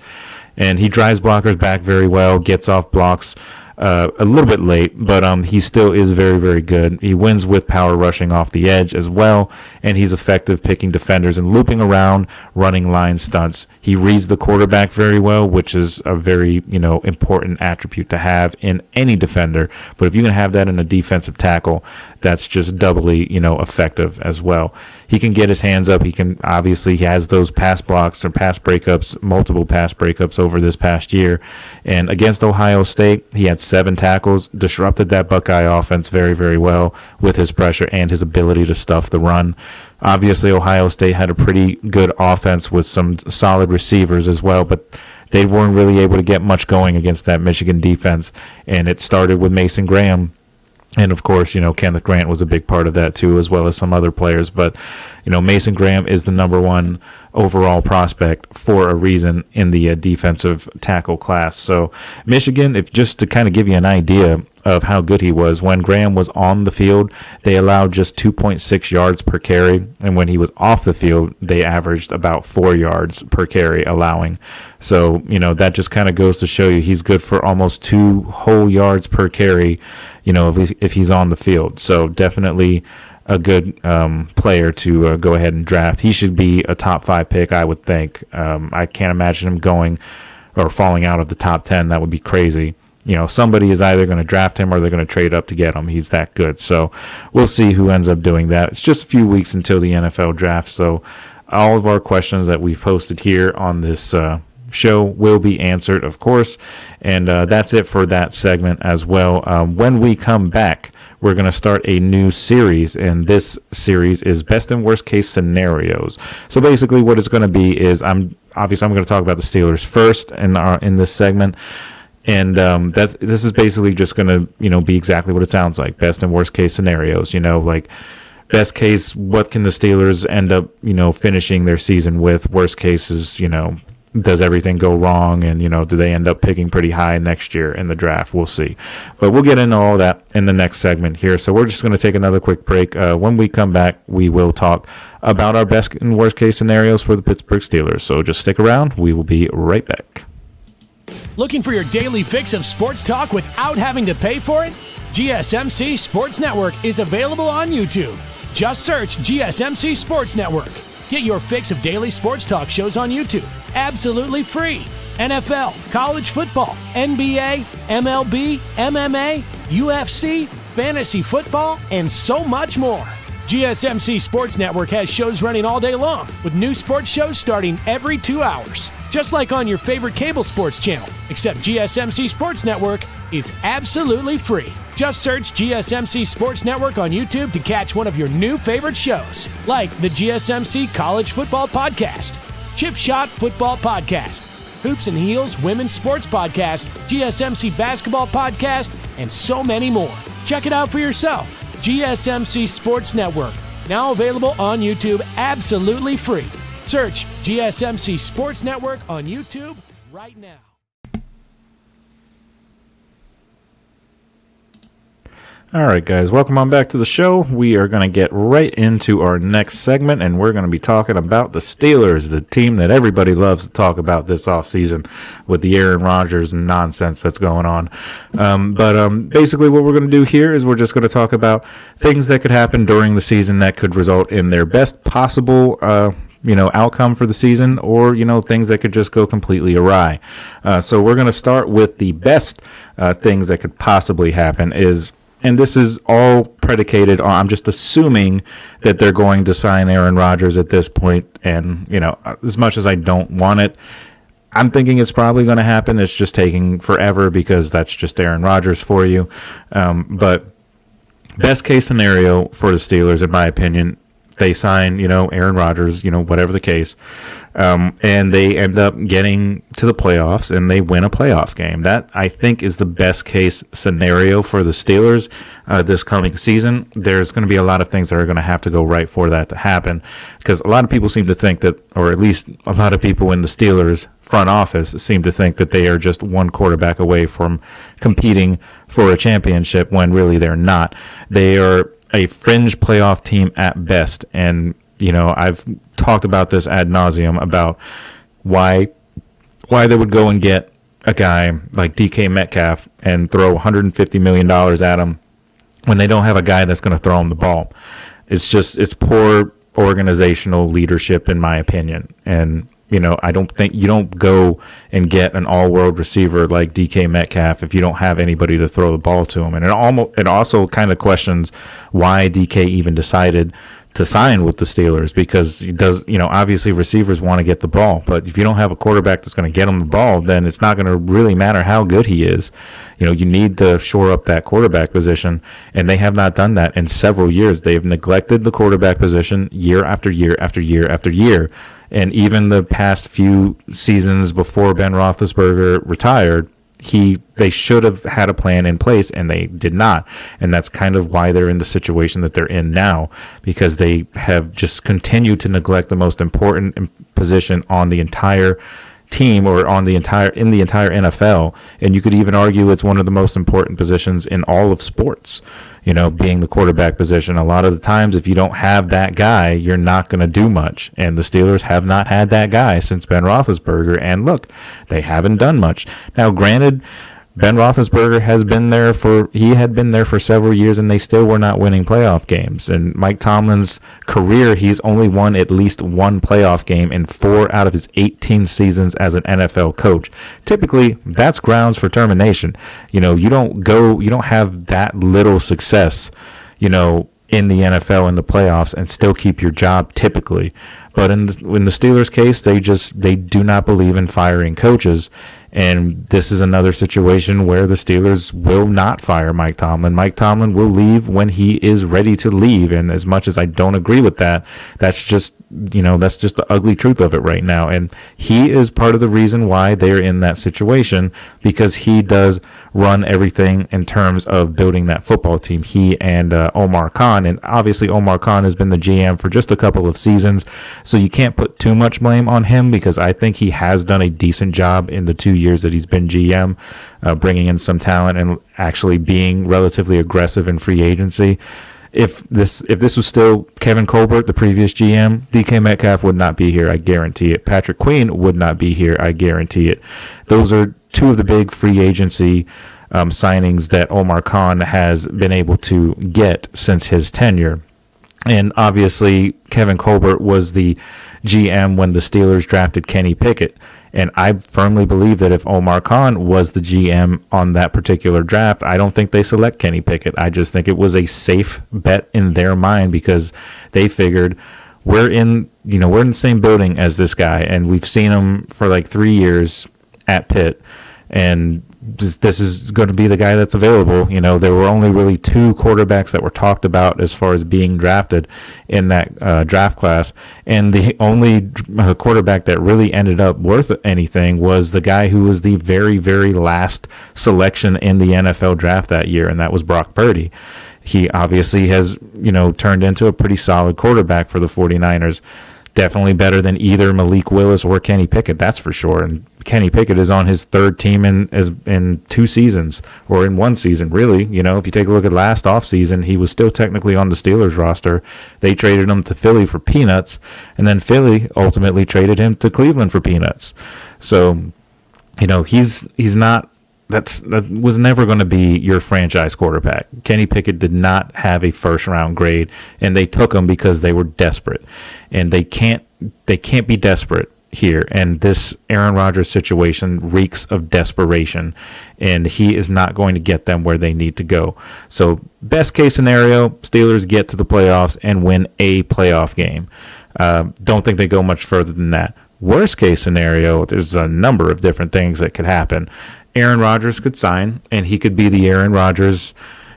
And he drives blockers back very well, gets off blocks a little bit late, but he still is very, very good. He wins with power rushing off the edge as well, and he's effective picking defenders and looping around, running line stunts. He reads the quarterback very well, which is a very, important attribute to have in any defender. But if you can have that in a defensive tackle, that's just doubly, effective as well. He can get his hands up. He has those pass blocks or pass breakups, multiple pass breakups over this past year. And against Ohio State, he had 7 tackles, disrupted that Buckeye offense very, very well with his pressure and his ability to stuff the run. Obviously, Ohio State had a pretty good offense with some solid receivers as well, but they weren't really able to get much going against that Michigan defense. And it started with Mason Graham. And, of course, Kenneth Grant was a big part of that, too, as well as some other players. But, Mason Graham is the number one overall prospect for a reason in the defensive tackle class. So, Michigan, just to kind of give you an idea of how good he was, when Graham was on the field, they allowed just 2.6 yards per carry. And when he was off the field, they averaged about 4 yards per carry allowing. So, that just kind of goes to show you he's good for almost 2 whole yards per carry, if he's on the field. So definitely a good player to go ahead and draft. He should be a top 5 pick, I would think. I can't imagine him going or falling out of the top 10. That would be crazy. Somebody is either going to draft him or they're going to trade up to get him. He's that good. So we'll see who ends up doing that. It's just a few weeks until the NFL draft. So all of our questions that we've posted here on this show will be answered, of course. And that's it for that segment as well. When we come back, we're going to start a new series, and this series is best and worst case scenarios. So basically what it's going to be is I'm going to talk about the Steelers first in this segment. And this is basically just going to, be exactly what it sounds like. Best and worst case scenarios, like best case, what can the Steelers end up, finishing their season with? Worst case is, does everything go wrong, and do they end up picking pretty high next year in the draft? We'll see. But we'll get into all that in the next segment here. So we're just going to take another quick break. When we come back, we will talk about our best and worst case scenarios for the Pittsburgh Steelers. So just stick around. We will be right back. Looking for your daily fix of sports talk without having to pay for it? GSMC Sports Network is available on YouTube. Just search GSMC Sports Network. Get your fix of daily sports talk shows on YouTube, absolutely free. NFL, college football, NBA, MLB, MMA, UFC, fantasy football, and so much more. GSMC Sports Network has shows running all day long, with new sports shows starting every 2 hours. Just like on your favorite cable sports channel, except GSMC Sports Network is absolutely free. Just search GSMC Sports Network on YouTube to catch one of your new favorite shows, like the GSMC College Football Podcast, Chip Shot Football Podcast, Hoops and Heels Women's Sports Podcast, GSMC Basketball Podcast, and so many more. Check it out for yourself. GSMC Sports Network, now available on YouTube absolutely free. Search GSMC Sports Network on YouTube right now. All right, guys, welcome on back to the show. We are going to get right into our next segment, and we're going to be talking about the Steelers, the team that everybody loves to talk about this offseason with the Aaron Rodgers nonsense that's going on. But basically what we're going to do here is we're just going to talk about things that could happen during the season that could result in their best possible outcome for the season, or, things that could just go completely awry. So we're going to start with the best things that could possibly happen and this is all predicated on, I'm just assuming that they're going to sign Aaron Rodgers at this point. And, as much as I don't want it, I'm thinking it's probably going to happen. It's just taking forever because that's just Aaron Rodgers for you. But best case scenario for the Steelers, in my opinion, they sign, Aaron Rodgers, whatever the case, and they end up getting to the playoffs and they win a playoff game. That, I think, is the best case scenario for the Steelers this coming season. There's going to be a lot of things that are going to have to go right for that to happen, because a lot of people seem to think that, or at least a lot of people in the Steelers front office seem to think that they are just one quarterback away from competing for a championship, when really they're not. They are a fringe playoff team at best. And, I've talked about this ad nauseum about why they would go and get a guy like DK Metcalf and throw $150 million at him when they don't have a guy that's going to throw him the ball. It's poor organizational leadership, in my opinion. And, I don't think you don't go and get an all-world receiver like DK Metcalf if you don't have anybody to throw the ball to him. And it also kind of questions why DK even decided to sign with the Steelers, because he does, obviously receivers want to get the ball, but if you don't have a quarterback that's going to get him the ball, then it's not going to really matter how good he is. You need to shore up that quarterback position, and they have not done that in several years. They've neglected the quarterback position year after year after year after year. And even the past few seasons before Ben Roethlisberger retired, they should have had a plan in place, and they did not. And that's kind of why they're in the situation that they're in now, because they have just continued to neglect the most important position on the entire team, or in the entire NFL. And you could even argue it's one of the most important positions in all of sports, being the quarterback position. A lot of the times, if you don't have that guy, you're not going to do much. And the Steelers have not had that guy since Ben Roethlisberger. And look, they haven't done much. Now, granted, Ben Roethlisberger had been there for several years, and they still were not winning playoff games. And Mike Tomlin's career, he's only won at least one playoff game in 4 out of his 18 seasons as an NFL coach. Typically, that's grounds for termination. You don't have that little success, in the NFL in the playoffs and still keep your job typically. But in the Steelers' case, they do not believe in firing coaches. And this is another situation where the Steelers will not fire Mike Tomlin. Mike Tomlin will leave when he is ready to leave. And as much as I don't agree with that, that's just the ugly truth of it right now. And he is part of the reason why they're in that situation, because he does run everything in terms of building that football team. He and Omar Khan, and obviously Omar Khan has been the GM for just a couple of seasons, so you can't put too much blame on him, because I think he has done a decent job in the 2 years that he's been GM, bringing in some talent and actually being relatively aggressive in free agency. If this was still Kevin Colbert, the previous GM, DK Metcalf would not be here, I guarantee it. Patrick Queen would not be here, I guarantee it. Those are two of the big free agency signings that Omar Khan has been able to get since his tenure. And obviously, Kevin Colbert was the GM when the Steelers drafted Kenny Pickett. And I firmly believe that if Omar Khan was the GM on that particular draft, I don't think they select Kenny Pickett. I just think it was a safe bet in their mind, because they figured we're in the same building as this guy, and we've seen him for like 3 years at Pitt, and this is going to be the guy that's available. There were only really 2 quarterbacks that were talked about as far as being drafted in that draft class, and the only quarterback that really ended up worth anything was the guy who was the very, very last selection in the NFL draft that year, and that was Brock Purdy. He obviously has, turned into a pretty solid quarterback for the 49ers. Definitely better than either Malik Willis or Kenny Pickett, that's for sure. And Kenny Pickett is on his 3rd team in 2 seasons, or in 1 season, really. If you take a look at last offseason, he was still technically on the Steelers roster. They traded him to Philly for peanuts, and then Philly ultimately traded him to Cleveland for peanuts. So, he's not. That was never going to be your franchise quarterback. Kenny Pickett did not have a first-round grade, and they took him because they were desperate. And they can't be desperate here. And this Aaron Rodgers situation reeks of desperation, and he is not going to get them where they need to go. So best case scenario, Steelers get to the playoffs and win a playoff game. Don't think they go much further than that. Worst case scenario, there's a number of different things that could happen. Aaron Rodgers could sign, and he could be the Aaron Rodgers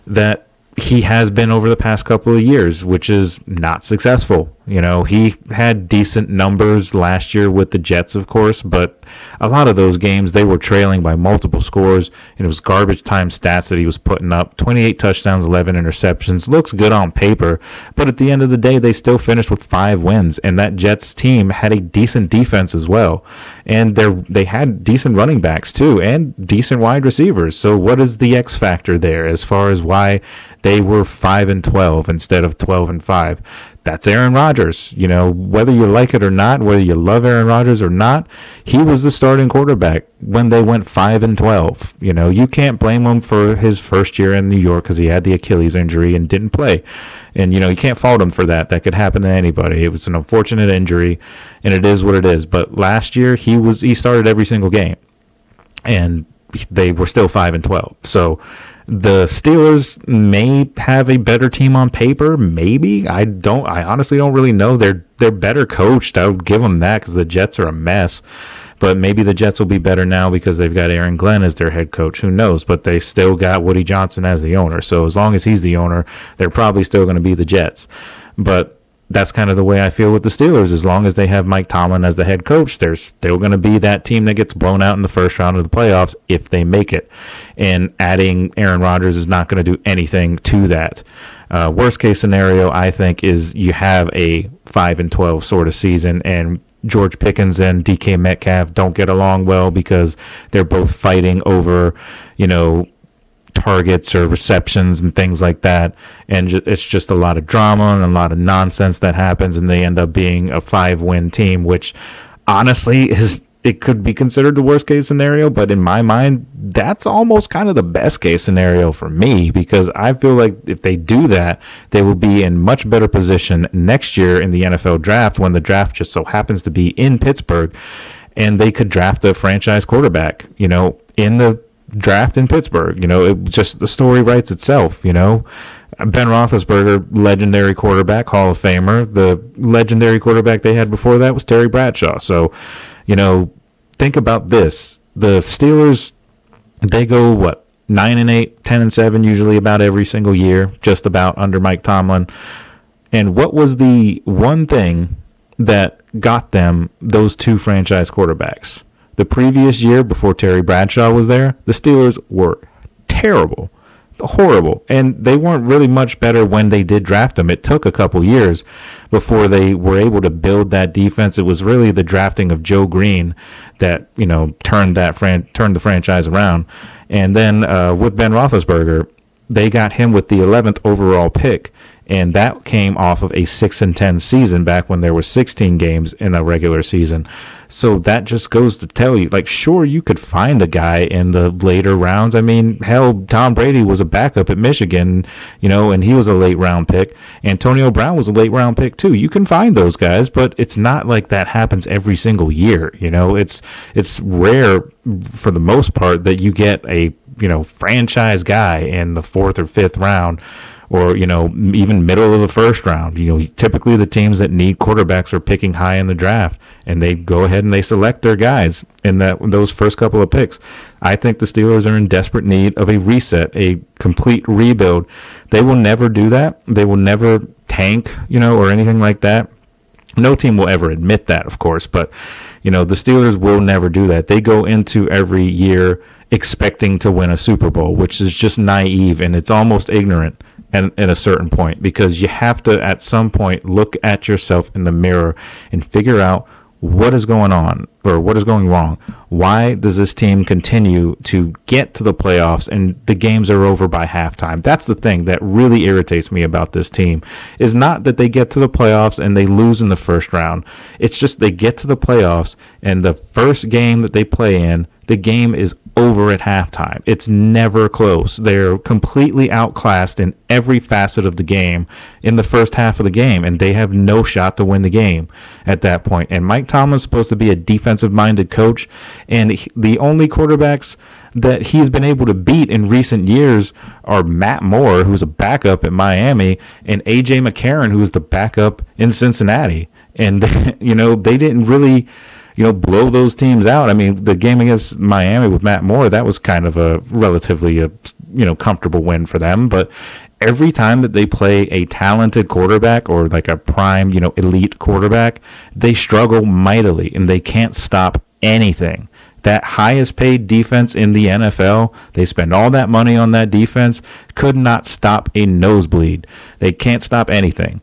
that he has been over the past couple of years, which is not successful. He had decent numbers last year with the Jets, of course, but a lot of those games, they were trailing by multiple scores, and it was garbage time stats that he was putting up. 28 touchdowns, 11 interceptions. Looks good on paper, but at the end of the day, they still finished with 5 wins, and that Jets team had a decent defense as well. And they had decent running backs, too, and decent wide receivers. So what is the X factor there as far as why they were 5-12 instead of 12-5? That's Aaron Rodgers. Whether you like it or not, whether you love Aaron Rodgers or not, he was the starting quarterback when they went 5-12. You can't blame him for his first year in New York because he had the Achilles injury and didn't play. And, you can't fault him for that. That could happen to anybody. It was an unfortunate injury, and it is what it is. But last year, he started every single game, and they were still 5-12. So the Steelers may have a better team on paper, maybe. I honestly don't really know. They're better coached. I would give them that, because the Jets are a mess. But maybe the Jets will be better now because they've got Aaron Glenn as their head coach. Who knows? But they still got Woody Johnson as the owner. So as long as he's the owner, they're probably still going to be the Jets. But that's kind of the way I feel with the Steelers. As long as they have Mike Tomlin as the head coach, they're still going to be that team that gets blown out in the first round of the playoffs if they make it. And adding Aaron Rodgers is not going to do anything to that. Worst case scenario, I think, is you have a 5-12 sort of season, and George Pickens and DK Metcalf don't get along well because they're both fighting over, targets or receptions and things like that, and it's just a lot of drama and a lot of nonsense that happens, and they end up being a 5-win team, which honestly it could be considered the worst case scenario, but in my mind that's almost kind of the best case scenario for me, because I feel like if they do that, they will be in much better position next year in the NFL draft, when the draft just so happens to be in Pittsburgh, and they could draft a franchise quarterback, in the draft in Pittsburgh. The story writes itself. Ben Roethlisberger, legendary quarterback, Hall of Famer. The legendary quarterback they had before that was Terry Bradshaw. So, think about this. the Steelers, they go 9-8, 10-7 usually about every single year, just about under Mike Tomlin. And what was the one thing that got them those two franchise quarterbacks? The previous year, before Terry Bradshaw was there, the Steelers were terrible, horrible, and they weren't really much better when they did draft them. It took a couple years before they were able to build that defense. It was really the drafting of Joe Green that, turned the franchise around. And then with Ben Roethlisberger, they got him with the 11th overall pick. And that came off of a 6-10 season back when there were 16 games in a regular season. So that just goes to tell you, sure, you could find a guy in the later rounds. I mean, hell, Tom Brady was a backup at Michigan, and he was a late round pick. Antonio Brown was a late round pick too. You can find those guys, but it's not like that happens every single year. It's rare for the most part that you get a, franchise guy in the 4th or 5th round. Or, even middle of the first round. Typically the teams that need quarterbacks are picking high in the draft, and they go ahead and they select their guys in those first couple of picks. I think the Steelers are in desperate need of a reset, a complete rebuild. They will never do that. They will never tank, or anything like that. No team will ever admit that, of course, but, the Steelers will never do that. They go into every year expecting to win a Super Bowl, which is just naive, and it's almost ignorant. And at a certain point, because you have to at some point look at yourself in the mirror and figure out what is going on or what is going wrong. Why does this team continue to get to the playoffs and the games are over by halftime? That's the thing that really irritates me about this team, is not that they get to the playoffs and they lose in the first round. It's just they get to the playoffs and the first game that they play in, the game is over at halftime. It's never close. They're completely outclassed in every facet of the game in the first half of the game, and they have no shot to win the game at that point. And Mike Tomlin's supposed to be a defensive-minded coach, and the only quarterbacks that he's been able to beat in recent years are Matt Moore, who's a backup at Miami, and A.J. McCarron, who's the backup in Cincinnati. And, they didn't really blow those teams out. I mean, the game against Miami with Matt Moore, that was kind of a relatively, comfortable win for them. But every time that they play a talented quarterback or like a prime, elite quarterback, they struggle mightily and they can't stop anything. That highest paid defense in the NFL, they spend all that money on that defense, could not stop a nosebleed. They can't stop anything,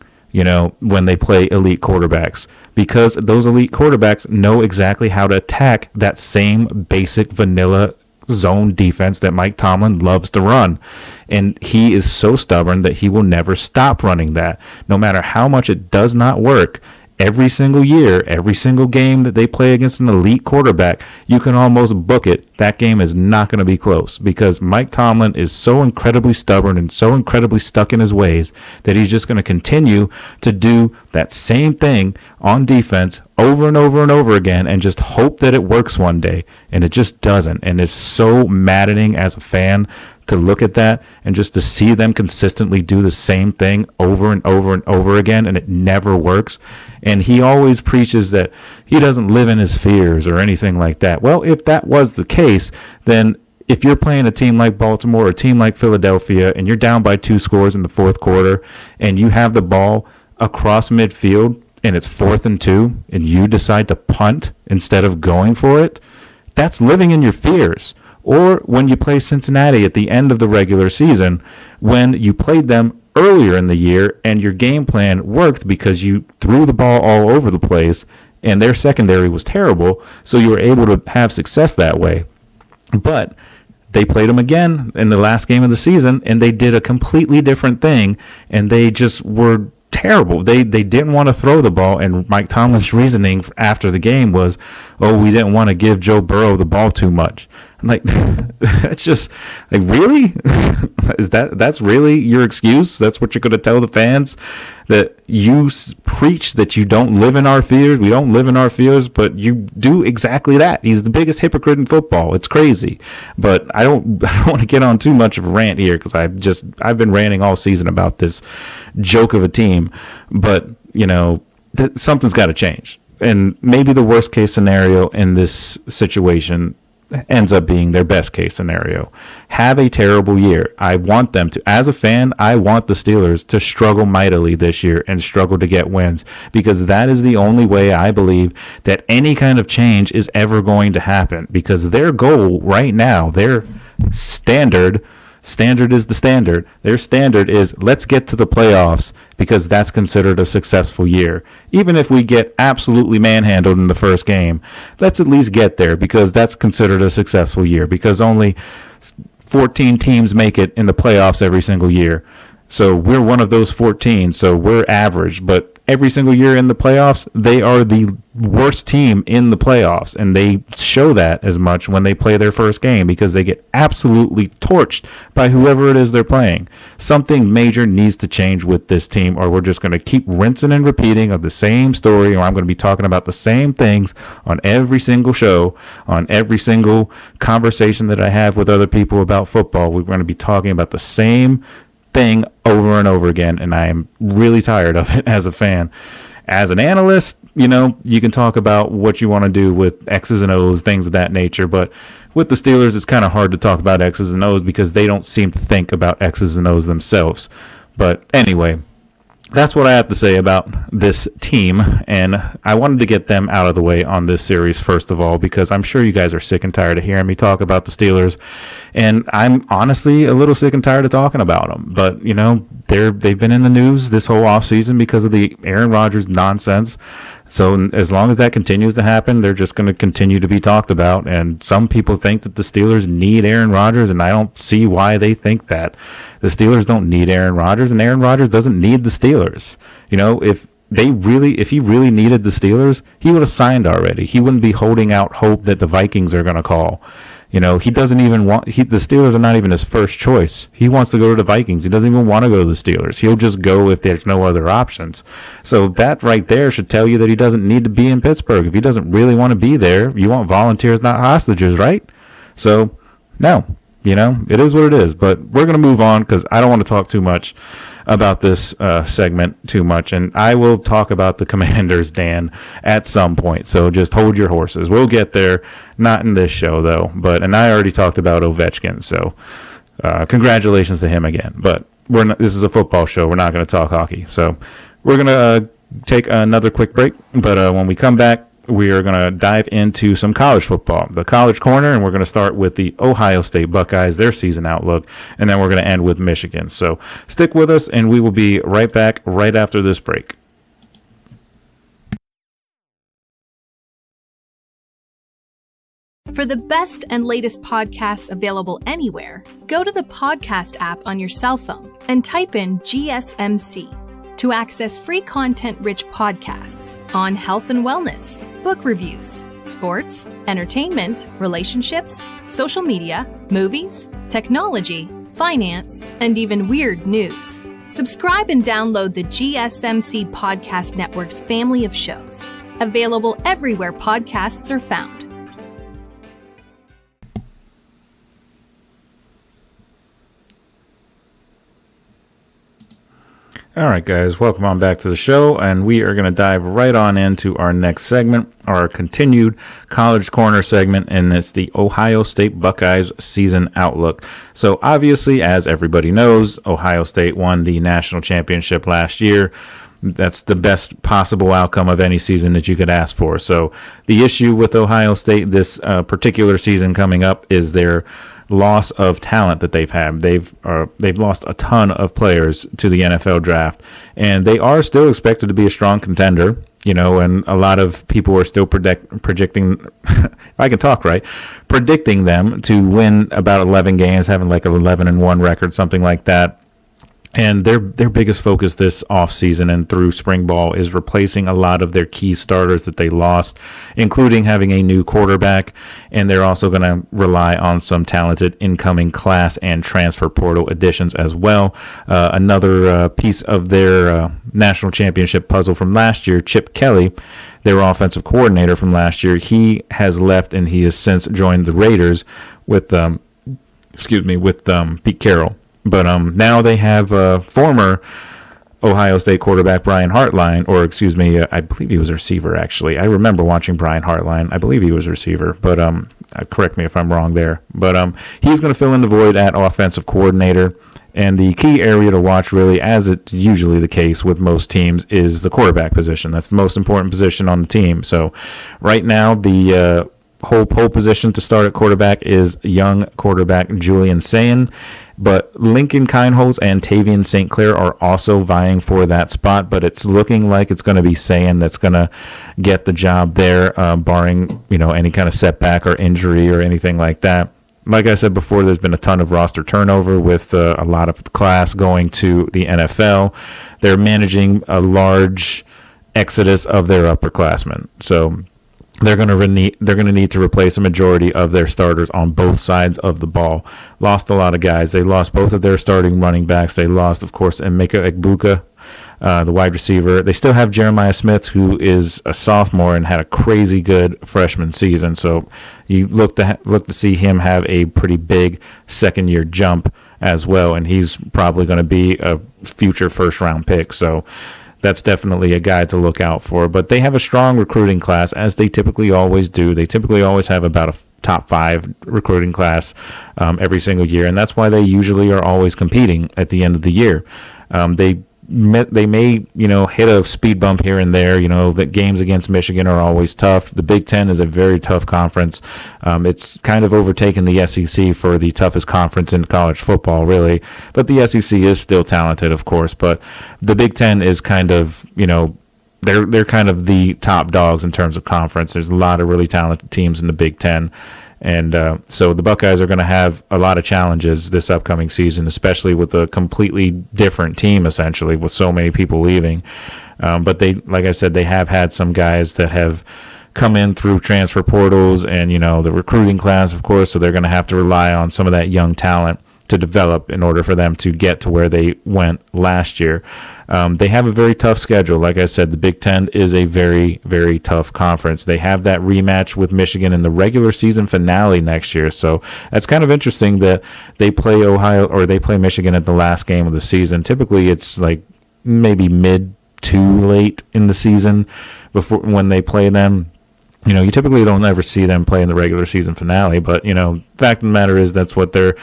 when they play elite quarterbacks, because those elite quarterbacks know exactly how to attack that same basic vanilla zone defense that Mike Tomlin loves to run. And he is so stubborn that he will never stop running that, no matter how much it does not work. Every single year, every single game that they play against an elite quarterback, you can almost book it. That game is not going to be close, because Mike Tomlin is so incredibly stubborn and so incredibly stuck in his ways that he's just going to continue to do that same thing on defense over and over and over again and just hope that it works one day. And it just doesn't. And it's so maddening as a fan to look at that and just to see them consistently do the same thing over and over and over again, and it never works. And he always preaches that he doesn't live in his fears or anything like that. Well, if that was the case, then if you're playing a team like Baltimore or a team like Philadelphia and you're down by 2 scores in the fourth quarter and you have the ball across midfield and it's 4th and 2 and you decide to punt instead of going for it, that's living in your fears. Or when you play Cincinnati at the end of the regular season, when you played them earlier in the year and your game plan worked because you threw the ball all over the place and their secondary was terrible, so you were able to have success that way. But they played them again in the last game of the season and they did a completely different thing, and they just were terrible. They didn't want to throw the ball, and Mike Tomlin's reasoning after the game was, we didn't want to give Joe Burrow the ball too much. I'm like, that's just like, really? That's really your excuse? That's what you're going to tell the fans? That you preach that you don't live in our fears? We don't live in our fears, but you do exactly that. He's the biggest hypocrite in football. It's crazy. But I don't want to get on too much of a rant here, because I've been ranting all season about this joke of a team. But, something's got to change. And maybe the worst case scenario in this situation, ends up being their best case scenario. Have a terrible year. I want them to, as a fan, I want the Steelers to struggle mightily this year and struggle to get wins, because that is the only way I believe that any kind of change is ever going to happen, because their goal right now, their standard is the standard. Their standard is, let's get to the playoffs, because that's considered a successful year. Even if we get absolutely manhandled in the first game, let's at least get there, because that's considered a successful year, because only 14 teams make it in the playoffs every single year. So we're one of those 14, so we're average, but every single year in the playoffs, they are the worst team in the playoffs, and they show that as much when they play their first game, because they get absolutely torched by whoever it is they're playing. Something major needs to change with this team, or we're just going to keep rinsing and repeating of the same story, or I'm going to be talking about the same things on every single show, on every single conversation that I have with other people about football. We're going to be talking about the same thing over and over again, and I am really tired of it as a fan. As an analyst, you can talk about what you want to do with X's and O's, things of that nature, but with the Steelers, it's kind of hard to talk about X's and O's because they don't seem to think about X's and O's themselves. But anyway, that's what I have to say about this team, and I wanted to get them out of the way on this series first of all, because I'm sure you guys are sick and tired of hearing me talk about the Steelers, and I'm honestly a little sick and tired of talking about them. But they've been in the news this whole offseason because of the Aaron Rodgers nonsense. So as long as that continues to happen, they're just going to continue to be talked about. And some people think that the Steelers need Aaron Rodgers, and I don't see why they think that. The Steelers don't need Aaron Rodgers, and Aaron Rodgers doesn't need the Steelers. If he really needed the Steelers, he would have signed already. He wouldn't be holding out hope that the Vikings are going to call. He doesn't even want, the Steelers are not even his first choice. He wants to go to the Vikings. He doesn't even want to go to the Steelers. He'll just go if there's no other options. So that right there should tell you that he doesn't need to be in Pittsburgh. If he doesn't really want to be there, you want volunteers, not hostages, right? So, no, it is what it is. But we're going to move on because I don't want to talk too much about this segment too much, and I will talk about the Commanders, Dan, at some point, so just hold your horses. We'll get there, not in this show though, and I already talked about Ovechkin, so congratulations to him again, but this is a football show. We're not going to talk hockey, so we're going to take another quick break, but when we come back, we are going to dive into some college football, the College Corner, and we're going to start with the Ohio State Buckeyes, their season outlook, and then we're going to end with Michigan. So stick with us, and we will be right back right after this break. For the best and latest podcasts available anywhere, go to the podcast app on your cell phone and type in GSMC. To access free content-rich podcasts on health and wellness, book reviews, sports, entertainment, relationships, social media, movies, technology, finance, and even weird news. Subscribe and download the GSMC Podcast Network's family of shows, available everywhere podcasts are found. All right, guys, welcome on back to the show, and we are going to dive right on into our next segment, our continued College Corner segment, and it's the Ohio State Buckeyes season outlook. So obviously, as everybody knows, Ohio State won the national championship last year. That's the best possible outcome of any season that you could ask for. So the issue with Ohio State this particular season coming up is their loss of talent that they've had. They've lost a ton of players to the NFL draft, and they are still expected to be a strong contender, and a lot of people are still predicting if I can talk right, predicting them to win about 11 games, having like an 11-1 record, something like that. And their biggest focus this offseason and through spring ball is replacing a lot of their key starters that they lost, including having a new quarterback. And they're also going to rely on some talented incoming class and transfer portal additions as well. Another piece of their national championship puzzle from last year, Chip Kelly, their offensive coordinator from last year, he has left and he has since joined the Raiders with Pete Carroll. But now they have former Ohio State quarterback Brian Hartline, I believe he was a receiver, actually. I remember watching Brian Hartline. I believe he was a receiver, but correct me if I'm wrong there. But he's going to fill in the void at offensive coordinator. And the key area to watch, really, as it's usually the case with most teams, is the quarterback position. That's the most important position on the team. So right now, the whole pole position to start at quarterback is young quarterback Julian Sayin. But Lincoln Kienholz and Tavian St. Clair are also vying for that spot, but it's looking like it's going to be Sayin that's going to get the job there, barring any kind of setback or injury or anything like that. Like I said before, there's been a ton of roster turnover with a lot of the class going to the NFL. They're managing a large exodus of their upperclassmen, so they're going to need to replace a majority of their starters on both sides of the ball. Lost a lot of guys. They lost both of their starting running backs. They lost, of course, Emeka Egbuka, the wide receiver. They still have Jeremiah Smith, who is a sophomore and had a crazy good freshman season. So you look to see him have a pretty big second-year jump as well, and he's probably going to be a future first-round pick. So that's definitely a guy to look out for. But they have a strong recruiting class, as they typically always do. They typically always have about a top 5 recruiting class every single year, and that's why they usually are always competing at the end of the year. They may hit a speed bump here and there. The games against Michigan are always tough. The Big Ten is a very tough conference. It's kind of overtaken the SEC for the toughest conference in college football, really. But the SEC is still talented, of course. But the Big Ten is kind of they're kind of the top dogs in terms of conference. There's a lot of really talented teams in the Big Ten. And so the Buckeyes are going to have a lot of challenges this upcoming season, especially with a completely different team, essentially, with so many people leaving. But like I said, they have had some guys that have come in through transfer portals and, the recruiting class, of course, so they're going to have to rely on some of that young talent to develop in order for them to get to where they went last year. They have a very tough schedule. Like I said, the Big Ten is a very, very tough conference. They have that rematch with Michigan in the regular season finale next year. So that's kind of interesting that they play Michigan at the last game of the season. Typically, it's like maybe mid to late in the season when they play them. You typically don't ever see them play in the regular season finale, but, fact of the matter is that's what they're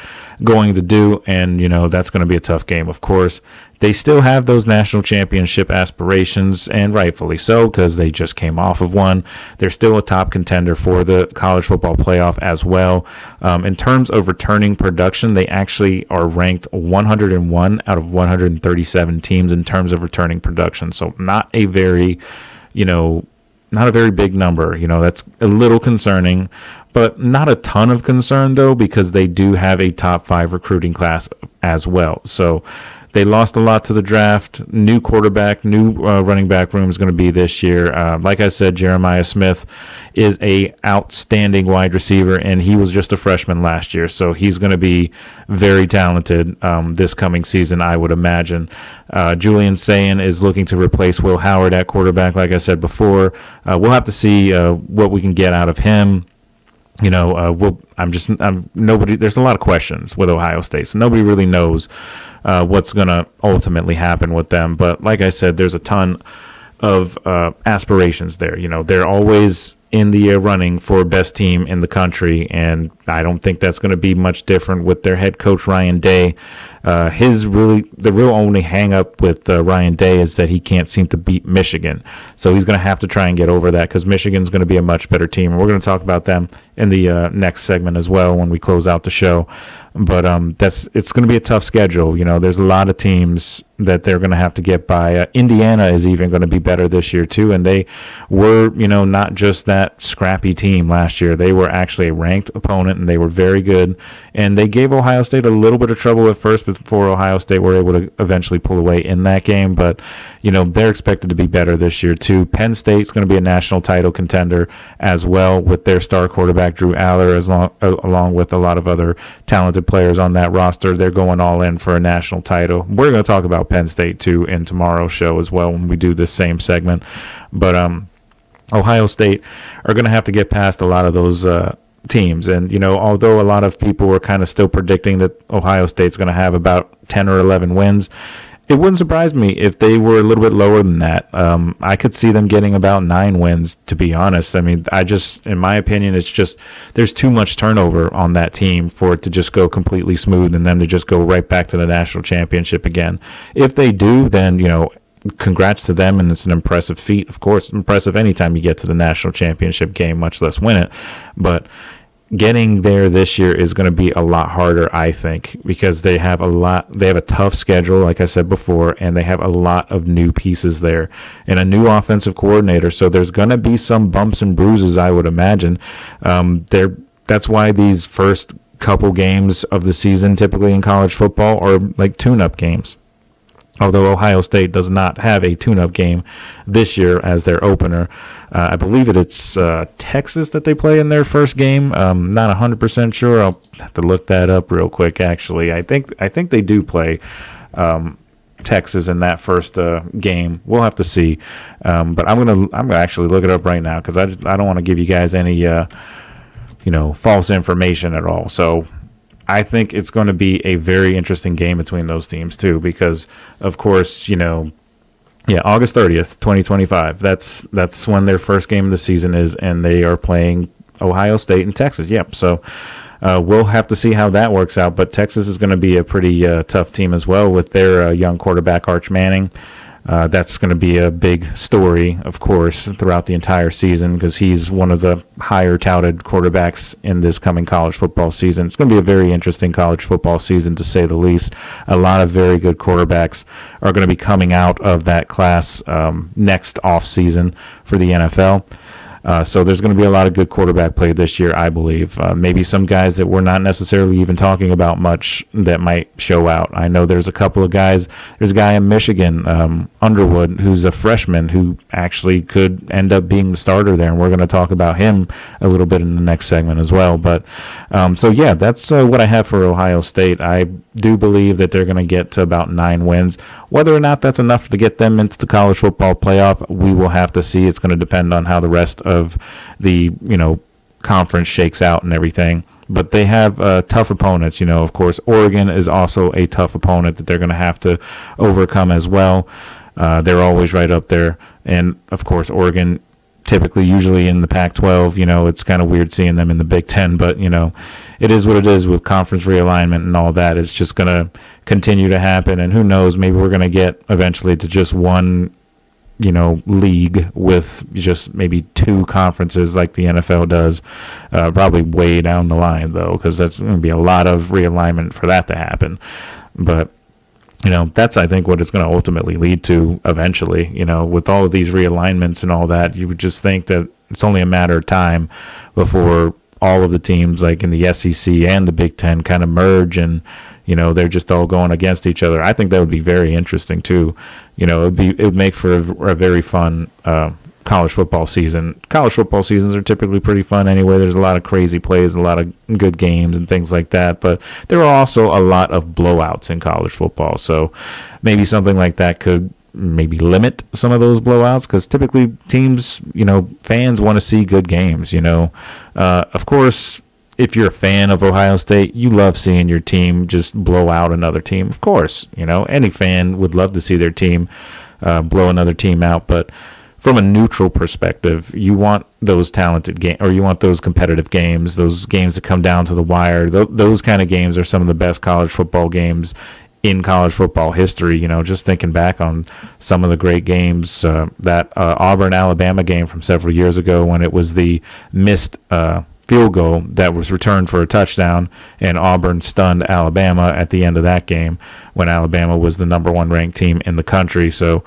going to do, and, that's going to be a tough game, of course. They still have those national championship aspirations, and rightfully so, because they just came off of one. They're still a top contender for the college football playoff as well. In terms of returning production, they actually are ranked 101 out of 137 teams in terms of returning production, so not a very big number. That's a little concerning, but not a ton of concern, though, because they do have a top 5 recruiting class as well. So they lost a lot to the draft. New quarterback, new running back room is going to be this year. Like I said, Jeremiah Smith is a outstanding wide receiver, and he was just a freshman last year, so he's going to be very talented this coming season, I would imagine. Julian Sayin is looking to replace Will Howard at quarterback, like I said before. We'll have to see what we can get out of him. There's a lot of questions with Ohio State, so nobody really knows what's going to ultimately happen with them. But like I said, there's a ton of aspirations there. They're always in the running for best team in the country, and I don't think that's going to be much different with their head coach Ryan Day. The real only hang up with Ryan Day is that he can't seem to beat Michigan, so he's going to have to try and get over that, because Michigan's going to be a much better team, and we're going to talk about them in the next segment as well when we close out the show. But it's going to be a tough schedule. There's a lot of teams that they're going to have to get by. Indiana is even going to be better this year too, and they were not just that scrappy team last year. They were actually a ranked opponent, and they were very good, and they gave Ohio State a little bit of trouble at first before Ohio State were able to eventually pull away in that game. But they're expected to be better this year too. Penn State's going to be a national title contender as well, with their star quarterback Drew Aller, along with a lot of other talented players on that roster. They're going all in for a national title. We're going to talk about Penn State too in tomorrow's show as well when we do this same segment. But Ohio State are going to have to get past a lot of those teams. And, although a lot of people were kind of still predicting that Ohio State's going to have about 10 or 11 wins, it wouldn't surprise me if they were a little bit lower than that. I could see them getting about 9 wins, to be honest. I mean, in my opinion, it's just there's too much turnover on that team for it to just go completely smooth and them to just go right back to the national championship again. If they do, then, congrats to them, and it's an impressive feat. Of course, impressive anytime you get to the national championship game, much less win it. But getting there this year is going to be a lot harder, I think, because they have a tough schedule, like I said before, and they have a lot of new pieces there and a new offensive coordinator. So there's going to be some bumps and bruises, I would imagine. That's why these first couple games of the season, typically in college football, are like tune-up games. Although Ohio State does not have a tune-up game this year as their opener. I believe it's Texas that they play in their first game. Not 100% sure. I'll have to look that up real quick, actually. I think they do play Texas in that first game. We'll have to see. But I'm gonna actually look it up right now because I don't want to give you guys any false information at all. So I think it's going to be a very interesting game between those teams too, because of course, August 30th, 2025. That's when their first game of the season is, and they are playing Ohio State and Texas. Yep. So we'll have to see how that works out. But Texas is going to be a pretty tough team as well with their young quarterback Arch Manning. That's going to be a big story, of course, throughout the entire season because he's one of the higher touted quarterbacks in this coming college football season. It's going to be a very interesting college football season, to say the least. A lot of very good quarterbacks are going to be coming out of that class next offseason for the NFL. So there's going to be a lot of good quarterback play this year, I believe. Maybe some guys that we're not necessarily even talking about much that might show out. I know there's a couple of guys. There's a guy in Michigan, Underwood, who's a freshman who actually could end up being the starter there, and we're going to talk about him a little bit in the next segment as well. But that's what I have for Ohio State. I do believe that they're going to get to about 9 wins. Whether or not that's enough to get them into the college football playoff, we will have to see. It's going to depend on how the rest of the conference shakes out and everything. But they have tough opponents. Of course, Oregon is also a tough opponent that they're going to have to overcome as well. They're always right up there. And, of course, Oregon usually in the Pac-12, it's kind of weird seeing them in the Big Ten, but, it is what it is with conference realignment and all that. It's just going to continue to happen, and who knows, maybe we're going to get eventually to just one, league with just maybe 2 conferences like the NFL does, probably way down the line, though, because that's going to be a lot of realignment for that to happen. But that's, I think, what it's going to ultimately lead to eventually. With all of these realignments and all that, you would just think that it's only a matter of time before all of the teams, like in the SEC and the Big Ten, kind of merge and, they're just all going against each other. I think that would be very interesting, too. It would make for a very fun college football season. College football seasons are typically pretty fun anyway. There's a lot of crazy plays, a lot of good games and things like that. But there are also a lot of blowouts in college football. So maybe something like that could maybe limit some of those blowouts, because typically teams, fans want to see good games. Of course, if you're a fan of Ohio State, you love seeing your team just blow out another team. Of course, any fan would love to see their team blow another team out. But from a neutral perspective, you want those talented games, or you want those competitive games, those games that come down to the wire. Those kind of games are some of the best college football games in college football history. Just thinking back on some of the great games, that Auburn-Alabama game from several years ago, when it was the missed field goal that was returned for a touchdown, and Auburn stunned Alabama at the end of that game when Alabama was the number 1 ranked team in the country. So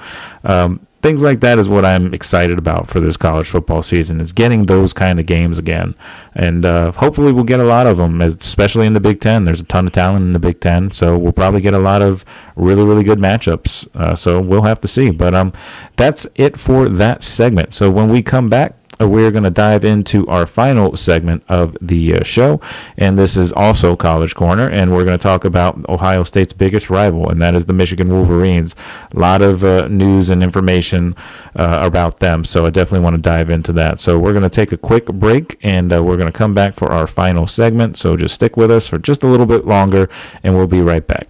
things like that is what I'm excited about for this college football season, is getting those kind of games again. And hopefully we'll get a lot of them, especially in the Big Ten. There's a ton of talent in the Big Ten, so we'll probably get a lot of really, really good matchups. So we'll have to see. But that's it for that segment. So when we come back, we're going to dive into our final segment of the show, and this is also College Corner, and we're going to talk about Ohio State's biggest rival, and that is the Michigan Wolverines. A lot of news and information about them, so I definitely want to dive into that. So we're going to take a quick break, and we're going to come back for our final segment, so just stick with us for just a little bit longer, and we'll be right back.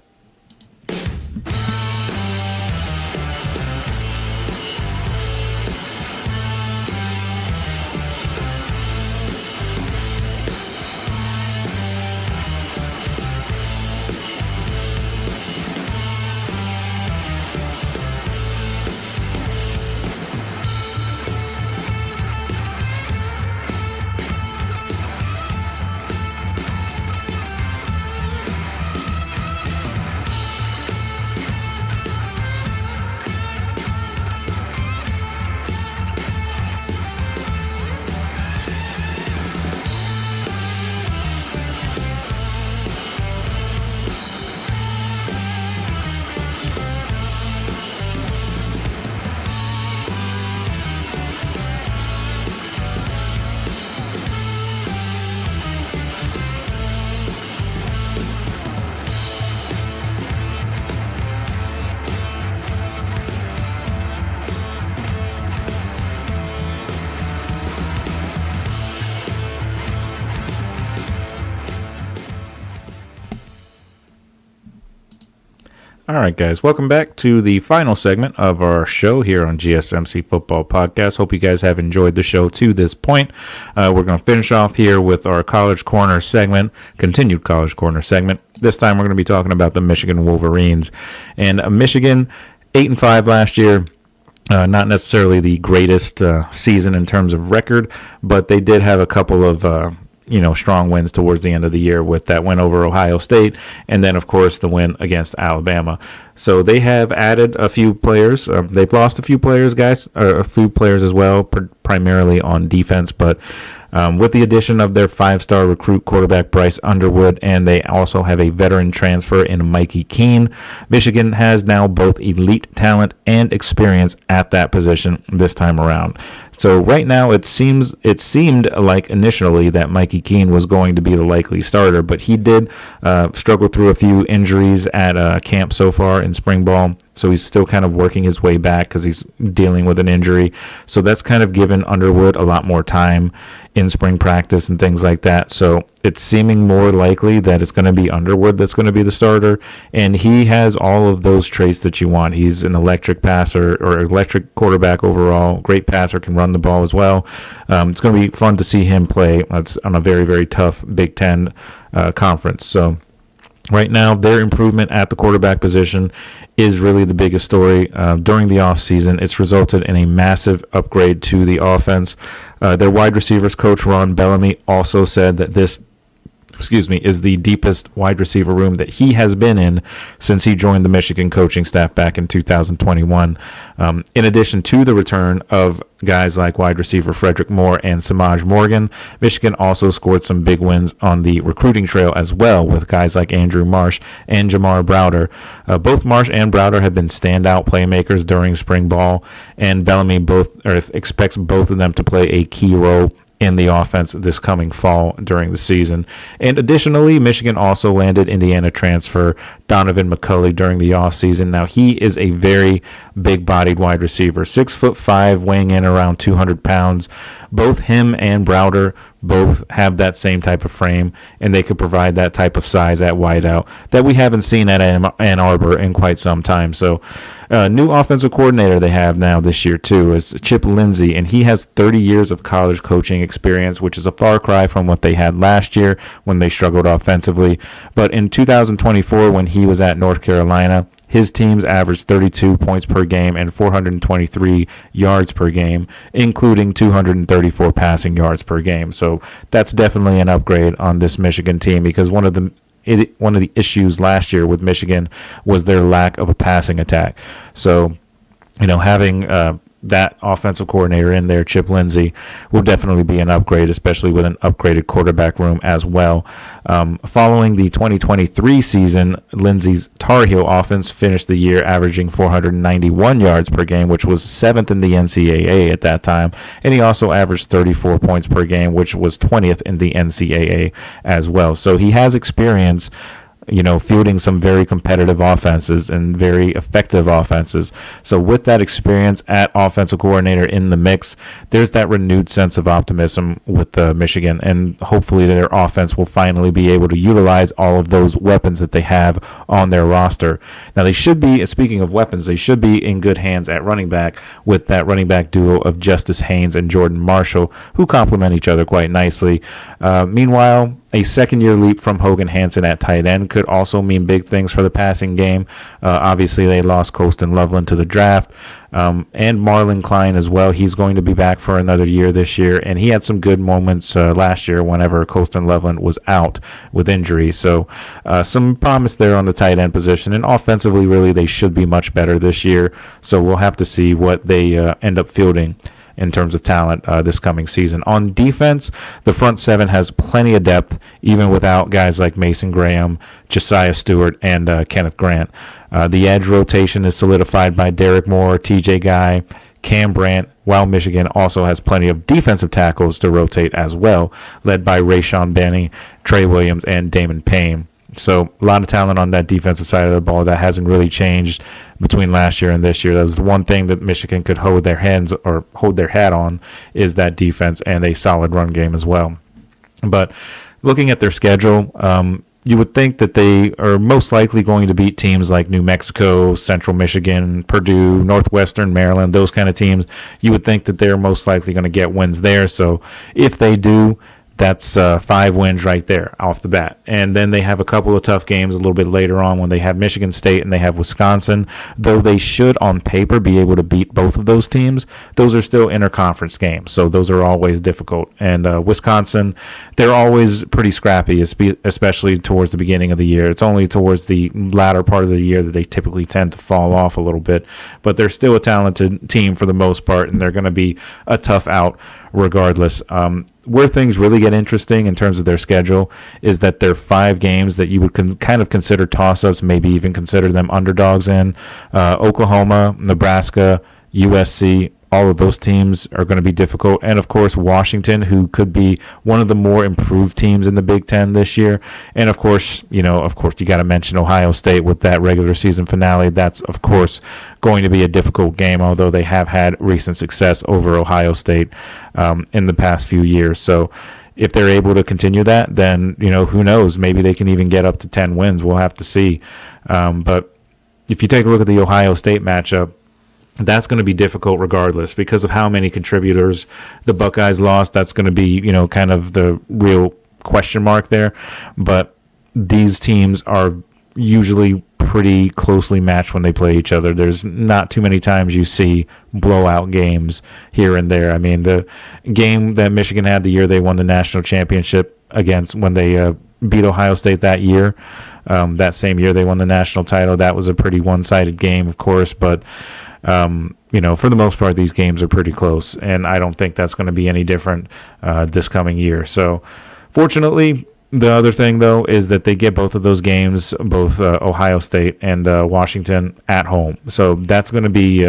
All right, guys, welcome back to the final segment of our show here on GSMC Football Podcast. Hope you guys have enjoyed the show to this point. We're going to finish off here with our College Corner segment, continued College Corner segment. This time we're going to be talking about the Michigan Wolverines. And Michigan, 8-5 last year. Not necessarily the greatest season in terms of record, but they did have a couple of strong wins towards the end of the year with that win over Ohio State, and then, of course, the win against Alabama. So they have added a few players. They've lost a few players, guys, or a few players as well, primarily on defense, but with the addition of their 5-star recruit quarterback Bryce Underwood, and they also have a veteran transfer in Mikey Keene, Michigan has now both elite talent and experience at that position this time around. So right now it seemed like initially that Mikey Keene was going to be the likely starter, but he did struggle through a few injuries at camp so far in spring ball. So he's still kind of working his way back because he's dealing with an injury. So that's kind of given Underwood a lot more time in spring practice and things like that. So it's seeming more likely that it's going to be Underwood that's going to be the starter. And he has all of those traits that you want. He's an electric passer or electric quarterback overall. Great passer, can run the ball as well. It's going to be fun to see him play. It's on a very, very tough Big Ten conference. So right now, their improvement at the quarterback position is really the biggest story. During the offseason, it's resulted in a massive upgrade to the offense. Their wide receivers coach, Ron Bellamy, also said that this is the deepest wide receiver room that he has been in since he joined the Michigan coaching staff back in 2021. In addition to the return of guys like wide receiver Frederick Moore and Samaj Morgan, Michigan also scored some big wins on the recruiting trail as well with guys like Andrew Marsh and Jamar Browder. Both Marsh and Browder have been standout playmakers during spring ball, and Bellamy expects both of them to play a key role in the offense this coming fall during the season. And additionally, Michigan also landed Indiana transfer Donovan McCulley during the offseason. Now, he is a very big-bodied wide receiver, 6'5", weighing in around 200 pounds. Both him and Browder both have that same type of frame, and they could provide that type of size at wideout that we haven't seen at Ann Arbor in quite some time. So new offensive coordinator they have now this year too is Chip Lindsey, and he has 30 years of college coaching experience, which is a far cry from what they had last year when they struggled offensively. But in 2024, when he was at North Carolina, his teams averaged 32 points per game and 423 yards per game, including 234 passing yards per game. So that's definitely an upgrade on this Michigan team, because one of the issues last year with Michigan was their lack of a passing attack. So, having that offensive coordinator in there, Chip Lindsey, will definitely be an upgrade, especially with an upgraded quarterback room as well. Following the 2023 season, Lindsey's Tar Heel offense finished the year averaging 491 yards per game, which was 7th in the NCAA at that time. And he also averaged 34 points per game, which was 20th in the NCAA as well. So he has experience fielding some very competitive offenses and very effective offenses. So with that experience at offensive coordinator in the mix, there's that renewed sense of optimism with Michigan, and hopefully their offense will finally be able to utilize all of those weapons that they have on their roster. Now they should be, speaking of weapons, they should be in good hands at running back with that running back duo of Justice Haynes and Jordan Marshall, who complement each other quite nicely. Meanwhile, a second-year leap from Hogan Hansen at tight end could also mean big things for the passing game. Obviously, they lost Colston Loveland to the draft, and Marlon Klein as well. He's going to be back for another year this year, and he had some good moments last year whenever Colston Loveland was out with injury. So some promise there on the tight end position, and offensively, really, they should be much better this year. So we'll have to see what they end up fielding in terms of talent this coming season. On defense, the front seven has plenty of depth, even without guys like Mason Graham, Josiah Stewart, and Kenneth Grant. The edge rotation is solidified by Derek Moore, TJ Guy, Cam Brandt, while Michigan also has plenty of defensive tackles to rotate as well, led by Rayshawn Benny, Trey Williams, and Damon Payne. So a lot of talent on that defensive side of the ball that hasn't really changed between last year and this year. That was the one thing that Michigan could hold their hat on, is that defense and a solid run game as well. But looking at their schedule, you would think that they are most likely going to beat teams like New Mexico, Central Michigan, Purdue, Northwestern Maryland, those kind of teams. You would think that they're most likely going to get wins there. So if they do, that's 5 wins right there off the bat. And then they have a couple of tough games a little bit later on when they have Michigan State and they have Wisconsin. Though they should, on paper, be able to beat both of those teams, those are still interconference games. So those are always difficult. And Wisconsin, they're always pretty scrappy, especially towards the beginning of the year. It's only towards the latter part of the year that they typically tend to fall off a little bit. But they're still a talented team for the most part, and they're going to be a tough out regardless. Where things really get interesting in terms of their schedule is that there are 5 games that you would kind of consider toss-ups, maybe even consider them underdogs in. Oklahoma, Nebraska, USC, all of those teams are going to be difficult. And, of course, Washington, who could be one of the more improved teams in the Big Ten this year. And, of course, you got to mention Ohio State with that regular season finale. That's, of course, going to be a difficult game, although they have had recent success over Ohio State in the past few years. So if they're able to continue that, then, who knows? Maybe they can even get up to 10 wins. We'll have to see. But if you take a look at the Ohio State matchup, that's going to be difficult regardless because of how many contributors the Buckeyes lost. That's going to be, kind of the real question mark there. But these teams are usually pretty closely matched when they play each other. There's not too many times you see blowout games here and there. I mean, the game that Michigan had the year they won the national championship against when they beat Ohio State that year, that same year they won the national title, that was a pretty one-sided game, of course, but for the most part, these games are pretty close, and I don't think that's going to be any different this coming year. So, fortunately, the other thing, though, is that they get both of those games, both Ohio State and Washington, at home. So that's going to be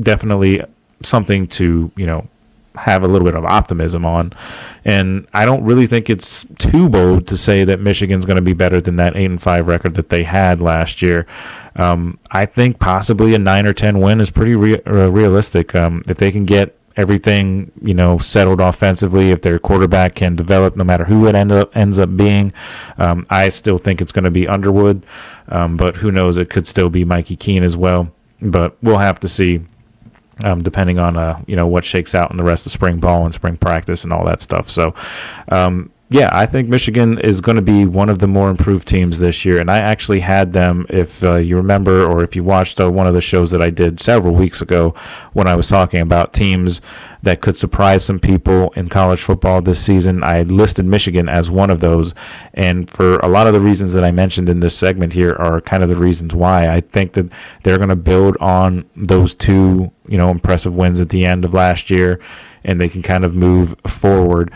definitely something to, have a little bit of optimism on. And I don't really think it's too bold to say that Michigan's going to be better than that 8-5 record that they had last year. I think possibly a 9 or 10 win is pretty realistic. If they can get everything, settled offensively, if their quarterback can develop no matter who it ends up being, I still think it's going to be Underwood. But who knows, it could still be Mikey Keene as well. But we'll have to see. Depending on what shakes out in the rest of spring ball and spring practice and all that stuff. So, I think Michigan is going to be one of the more improved teams this year. And I actually had them, if you remember, or if you watched one of the shows that I did several weeks ago when I was talking about teams that could surprise some people in college football this season, I listed Michigan as one of those. And for a lot of the reasons that I mentioned in this segment here are kind of the reasons why. I think that they're going to build on those 2, impressive wins at the end of last year, and they can kind of move forward,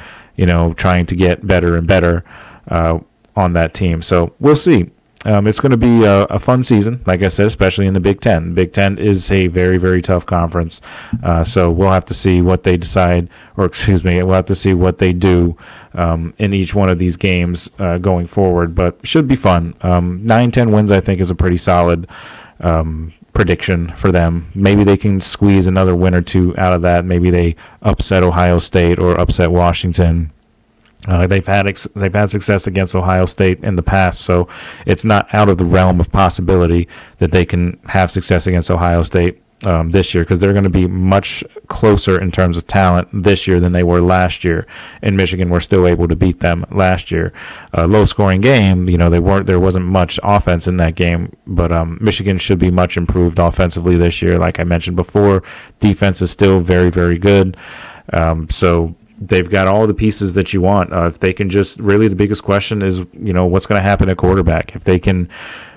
trying to get better and better on that team. So we'll see. It's going to be a fun season, like I said, especially in the Big Ten. The Big Ten is a very, very tough conference. So we'll have to see what they decide, we'll have to see what they do in each one of these games going forward. But should be fun. 9-10 wins, I think, is a pretty solid prediction for them. Maybe they can squeeze another win or 2 out of that. Maybe they upset Ohio State or upset Washington. They've had success against Ohio State in the past, so it's not out of the realm of possibility that they can have success against Ohio State this year, because they're going to be much closer in terms of talent this year than they were last year. And Michigan were still able to beat them last year. Low scoring game, there wasn't much offense in that game, but Michigan should be much improved offensively this year. Like I mentioned before, defense is still very, very good. So they've got all the pieces that you want. If they can just, really the biggest question is, what's going to happen at quarterback? If they can,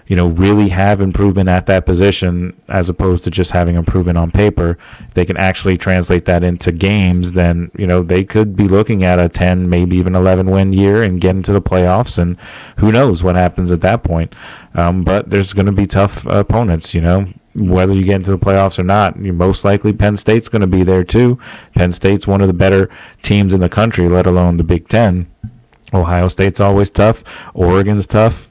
really have improvement at that position as opposed to just having improvement on paper, if they can actually translate that into games, then, they could be looking at a 10, maybe even 11 win year and get into the playoffs, and who knows what happens at that point. But there's going to be tough opponents, whether you get into the playoffs or not. Most likely Penn State's going to be there too. Penn State's one of the better teams in the country, let alone the Big Ten. Ohio State's always tough. Oregon's tough,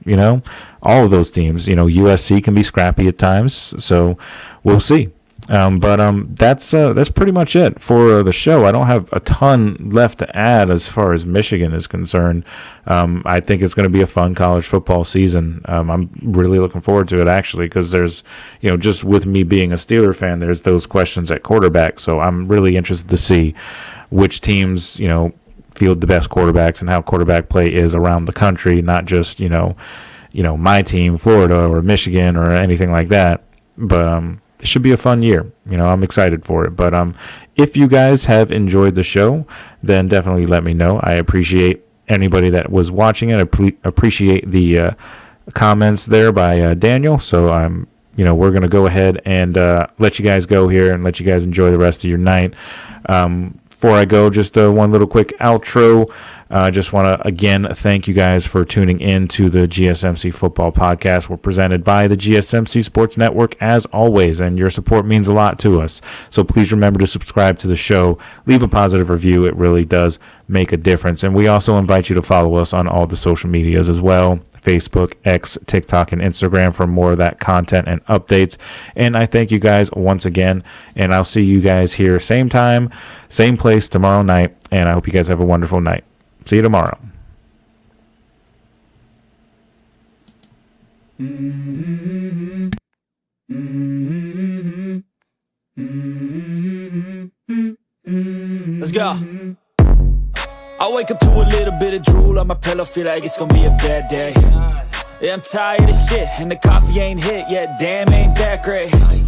all of those teams. USC can be scrappy at times, so we'll see. That's pretty much it for the show. I don't have a ton left to add as far as Michigan is concerned. I think it's going to be a fun college football season. I'm really looking forward to it, actually, because there's, just with me being a Steeler fan, there's those questions at quarterback. So I'm really interested to see which teams, field the best quarterbacks and how quarterback play is around the country, not just, my team, Florida or Michigan or anything like that. But it should be a fun year. I'm excited for it. But if you guys have enjoyed the show, then definitely let me know. I appreciate anybody that was watching it. I appreciate the comments there by Daniel. So we're going to go ahead and let you guys go here and let you guys enjoy the rest of your night. Before I go, just one little quick outro. I just want to, again, thank you guys for tuning in to the GSMC Football Podcast. We're presented by the GSMC Sports Network, as always, and your support means a lot to us. So please remember to subscribe to the show. Leave a positive review. It really does make a difference. And we also invite you to follow us on all the social medias as well. Facebook, X, TikTok, and Instagram for more of that content and updates. And I thank you guys once again, and I'll see you guys here same time, same place tomorrow night, and I hope you guys have a wonderful night. See you tomorrow. Let's go. I wake up to a little bit of drool on my pillow, feel like it's gonna be a bad day. Yeah, I'm tired of shit, and the coffee ain't hit yet, damn, ain't that great.